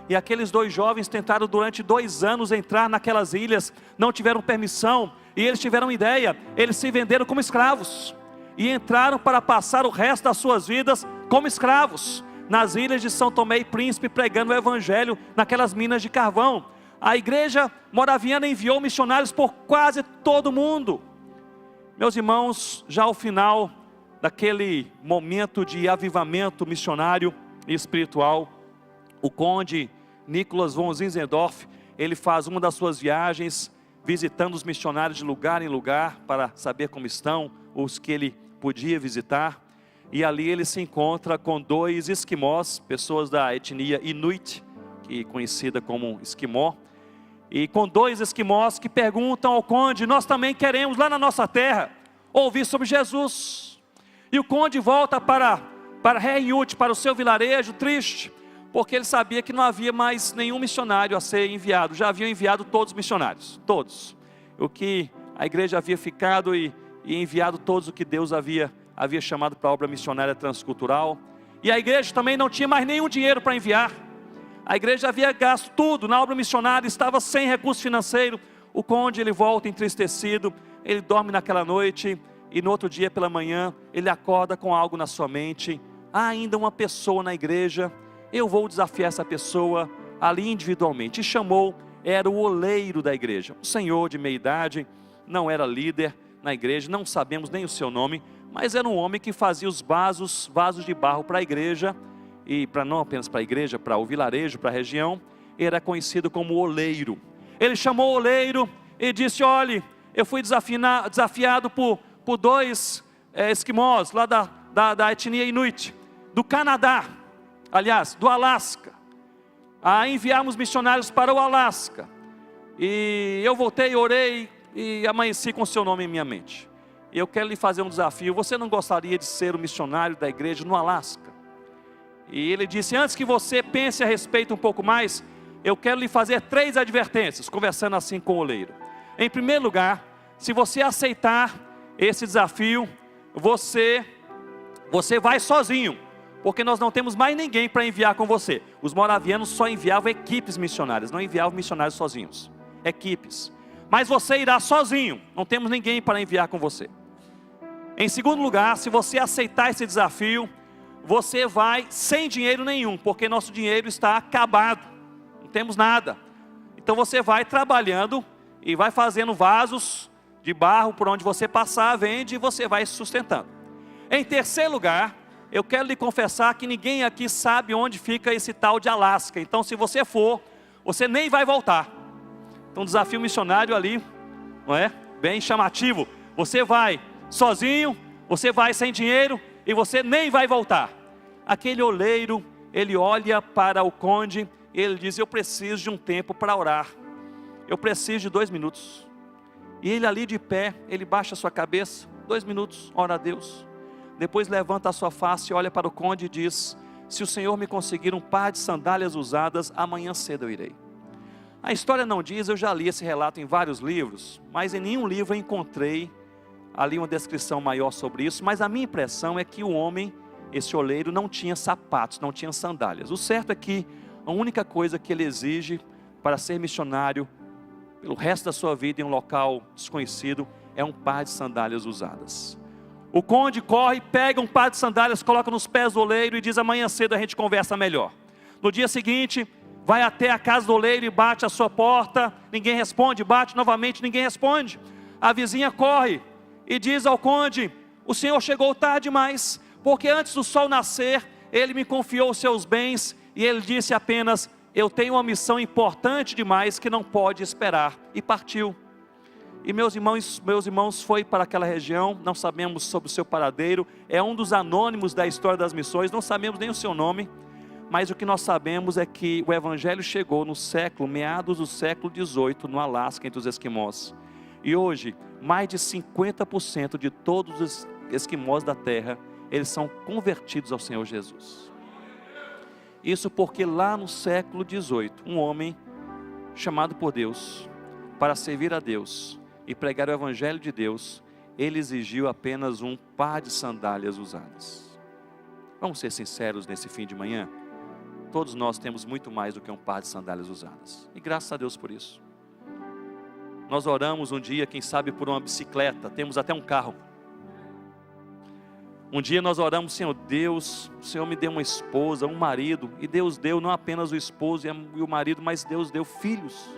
E aqueles 2 jovens tentaram durante 2 anos entrar naquelas ilhas, não tiveram permissão, e eles tiveram ideia, eles se venderam como escravos, e entraram para passar o resto das suas vidas como escravos, nas ilhas de São Tomé e Príncipe, pregando o Evangelho naquelas minas de carvão. A igreja moraviana enviou missionários por quase todo o mundo, Meus irmãos, já ao final daquele momento de avivamento missionário e espiritual, o conde Nicholas von Zinzendorf, ele faz uma das suas viagens, visitando os missionários de lugar em lugar, para saber como estão, os que ele podia visitar, e ali ele se encontra com 2 esquimós, pessoas da etnia Inuit, que é conhecida como esquimó, e com 2 esquimós que perguntam ao conde: nós também queremos lá na nossa terra ouvir sobre Jesus. E o conde volta para Reiut, para o seu vilarejo, triste, porque ele sabia que não havia mais nenhum missionário a ser enviado. Já haviam enviado todos os missionários, todos. O que a igreja havia ficado e enviado todos o que Deus havia chamado para a obra missionária transcultural. E a igreja também não tinha mais nenhum dinheiro para enviar. A igreja havia gasto tudo na obra missionária, estava sem recurso financeiro. O conde, ele volta entristecido, ele dorme naquela noite, e no outro dia pela manhã, ele acorda com algo na sua mente: há ainda uma pessoa na igreja, eu vou desafiar essa pessoa ali individualmente. E chamou, era o oleiro da igreja, um senhor de meia idade, não era líder na igreja, não sabemos nem o seu nome, mas era um homem que fazia os vasos de barro para a igreja, e não apenas para a igreja, para o vilarejo, para a região. Era conhecido como oleiro. Ele chamou o oleiro e disse: olhe, eu fui desafiado por 2 esquimós lá da etnia Inuit, do Canadá, aliás, do Alasca, a enviarmos missionários para o Alasca, e eu voltei, orei e amanheci com o seu nome em minha mente. Eu quero lhe fazer um desafio: você não gostaria de ser o missionário da igreja no Alasca? E ele disse: antes que você pense a respeito um pouco mais, eu quero lhe fazer 3 advertências, conversando assim com o oleiro. Em primeiro lugar, se você aceitar esse desafio, você vai sozinho, porque nós não temos mais ninguém para enviar com você. Os moravianos só enviavam equipes missionárias, não enviavam missionários sozinhos, equipes. Mas você irá sozinho, não temos ninguém para enviar com você. Em segundo lugar, se você aceitar esse desafio, você vai sem dinheiro nenhum, porque nosso dinheiro está acabado, não temos nada. Então você vai trabalhando e vai fazendo vasos de barro por onde você passar, vende, e você vai se sustentando. Em terceiro lugar, eu quero lhe confessar que ninguém aqui sabe onde fica esse tal de Alasca. Então se você for, você nem vai voltar. Então desafio missionário ali, não é? Bem chamativo. Você vai sozinho, você vai sem dinheiro e você nem vai voltar. Aquele oleiro, ele olha para o conde e ele diz: eu preciso de um tempo para orar. Eu preciso de 2 minutos. E ele ali de pé, ele baixa a sua cabeça, 2 minutos, ora a Deus. Depois levanta a sua face, olha para o conde e diz: se o Senhor me conseguir um par de sandálias usadas, amanhã cedo eu irei. A história não diz, eu já li esse relato em vários livros, mas em nenhum livro eu encontrei ali uma descrição maior sobre isso. Mas a minha impressão é que o homem, esse oleiro, não tinha sapatos, não tinha sandálias. O certo é que a única coisa que ele exige para ser missionário pelo resto da sua vida em um local desconhecido é um par de sandálias usadas. O conde corre, pega um par de sandálias, coloca nos pés do oleiro e diz: amanhã cedo a gente conversa melhor. No dia seguinte, vai até a casa do oleiro e bate a sua porta, ninguém responde, bate novamente, ninguém responde. A vizinha corre e diz ao conde: o senhor chegou tarde demais, porque antes do sol nascer, ele me confiou os seus bens, e ele disse apenas: eu tenho uma missão importante demais que não pode esperar, e partiu. E meus irmãos foi para aquela região, não sabemos sobre o seu paradeiro, é um dos anônimos da história das missões, não sabemos nem o seu nome, mas o que nós sabemos é que o evangelho chegou no meados do século XVIII, no Alasca, entre os esquimós. E hoje, mais de 50% de todos os esquimós da terra, eles são convertidos ao Senhor Jesus. Isso porque lá no século XVIII, um homem chamado por Deus para servir a Deus e pregar o evangelho de Deus, ele exigiu apenas um par de sandálias usadas. Vamos ser sinceros nesse fim de manhã? Todos nós temos muito mais do que um par de sandálias usadas, e graças a Deus por isso. Nós oramos um dia, quem sabe por uma bicicleta, temos até um carro. Um dia nós oramos: Senhor Deus, o Senhor me deu uma esposa, um marido, e Deus deu não apenas o esposo e o marido, mas Deus deu filhos.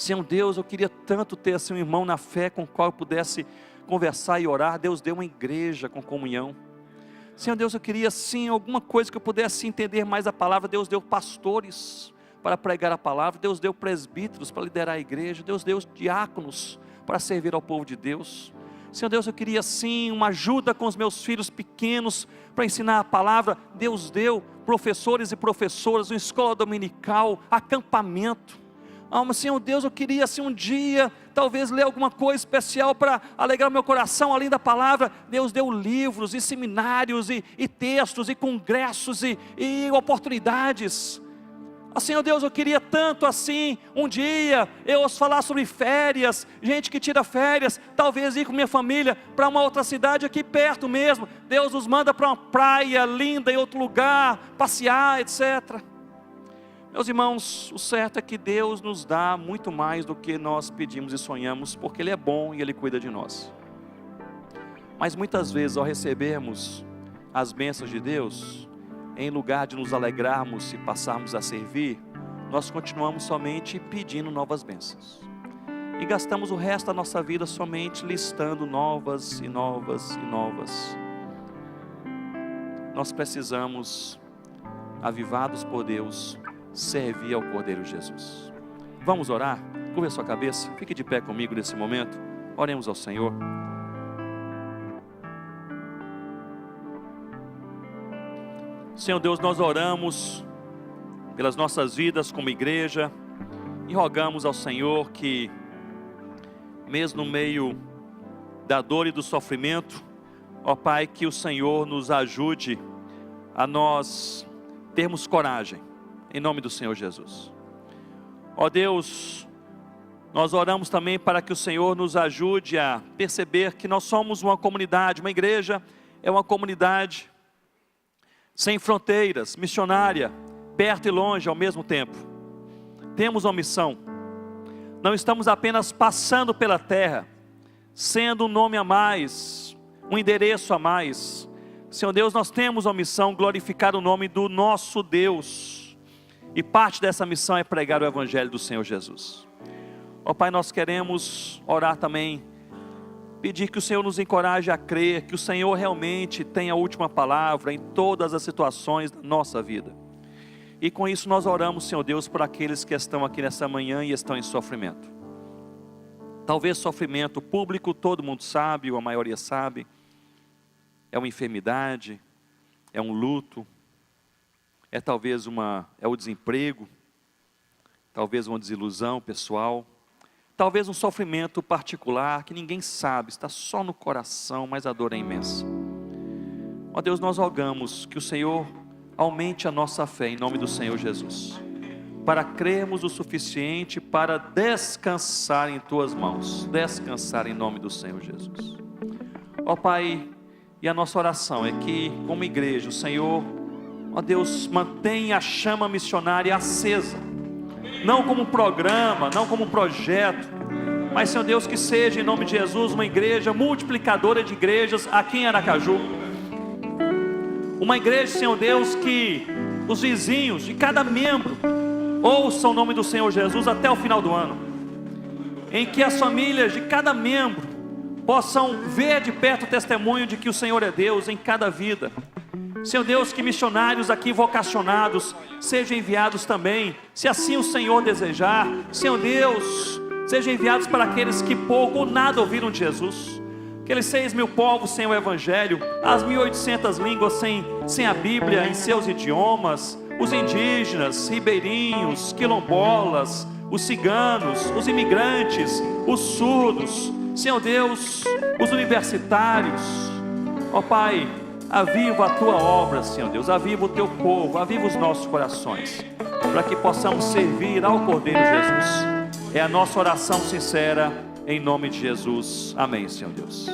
Senhor Deus, eu queria tanto ter assim um irmão na fé com o qual eu pudesse conversar e orar. Deus deu uma igreja com comunhão. Senhor Deus, eu queria sim alguma coisa que eu pudesse entender mais a palavra. Deus deu pastores para pregar a palavra. Deus deu presbíteros para liderar a igreja. Deus deu diáconos para servir ao povo de Deus. Senhor Deus, eu queria sim uma ajuda com os meus filhos pequenos para ensinar a palavra. Deus deu professores e professoras, uma escola dominical, acampamento. Mas Senhor Deus, eu queria assim um dia, talvez ler alguma coisa especial para alegrar o meu coração, além da palavra. Deus deu livros e seminários e textos e congressos e oportunidades. Senhor Deus, eu queria tanto assim, um dia, eu ouço falar sobre férias, gente que tira férias, talvez ir com minha família para uma outra cidade aqui perto mesmo. Deus nos manda para uma praia linda em outro lugar, passear, etc. Meus irmãos, o certo é que Deus nos dá muito mais do que nós pedimos e sonhamos, porque Ele é bom e Ele cuida de nós. Mas muitas vezes, ao recebermos as bênçãos de Deus, em lugar de nos alegrarmos e passarmos a servir, nós continuamos somente pedindo novas bênçãos. E gastamos o resto da nossa vida somente listando novas e novas e novas. Nós precisamos, avivados por Deus, servir ao Cordeiro Jesus. Vamos orar? Curva a sua cabeça, fique de pé comigo nesse momento. Oremos ao Senhor. Senhor Deus, nós oramos pelas nossas vidas como igreja e rogamos ao Senhor que, mesmo no meio da dor e do sofrimento, ó Pai, que o Senhor nos ajude a nós termos coragem, em nome do Senhor Jesus. Ó Deus, nós oramos também para que o Senhor nos ajude a perceber que nós somos uma comunidade, uma igreja é uma comunidade sem fronteiras, missionária, perto e longe ao mesmo tempo. Temos uma missão, não estamos apenas passando pela terra, sendo um nome a mais, um endereço a mais. Senhor Deus, nós temos uma missão, glorificar o nome do nosso Deus, e parte dessa missão é pregar o Evangelho do Senhor Jesus. Ó Pai, nós queremos orar também, pedir que o Senhor nos encoraje a crer que o Senhor realmente tem a última palavra em todas as situações da nossa vida. E com isso nós oramos, Senhor Deus, por aqueles que estão aqui nessa manhã e estão em sofrimento. Talvez sofrimento público, todo mundo sabe, ou a maioria sabe. É uma enfermidade, é um luto, é talvez o desemprego, talvez uma desilusão pessoal. Talvez um sofrimento particular que ninguém sabe, está só no coração, mas a dor é imensa. Ó Deus, nós rogamos que o Senhor aumente a nossa fé em nome do Senhor Jesus, para crermos o suficiente para descansar em Tuas mãos, descansar em nome do Senhor Jesus. Ó Pai, e a nossa oração é que como igreja o Senhor, ó Deus, mantenha a chama missionária acesa, não como um programa, não como um projeto, mas Senhor Deus, que seja em nome de Jesus uma igreja multiplicadora de igrejas aqui em Aracaju. Uma igreja, Senhor Deus, que os vizinhos de cada membro ouçam o nome do Senhor Jesus até o final do ano, em que as famílias de cada membro possam ver de perto o testemunho de que o Senhor é Deus em cada vida. Senhor Deus, que missionários aqui vocacionados sejam enviados também, se assim o Senhor desejar. Senhor Deus, sejam enviados para aqueles que pouco ou nada ouviram de Jesus. Aqueles 6.000 povos sem o Evangelho, as 1.800 línguas sem a Bíblia em seus idiomas, os indígenas, ribeirinhos, quilombolas, os ciganos, os imigrantes, os surdos. Senhor Deus, os universitários. Ó Pai, aviva a Tua obra, Senhor Deus, aviva o Teu povo, aviva os nossos corações, para que possamos servir ao Cordeiro Jesus. É a nossa oração sincera, em nome de Jesus. Amém, Senhor Deus.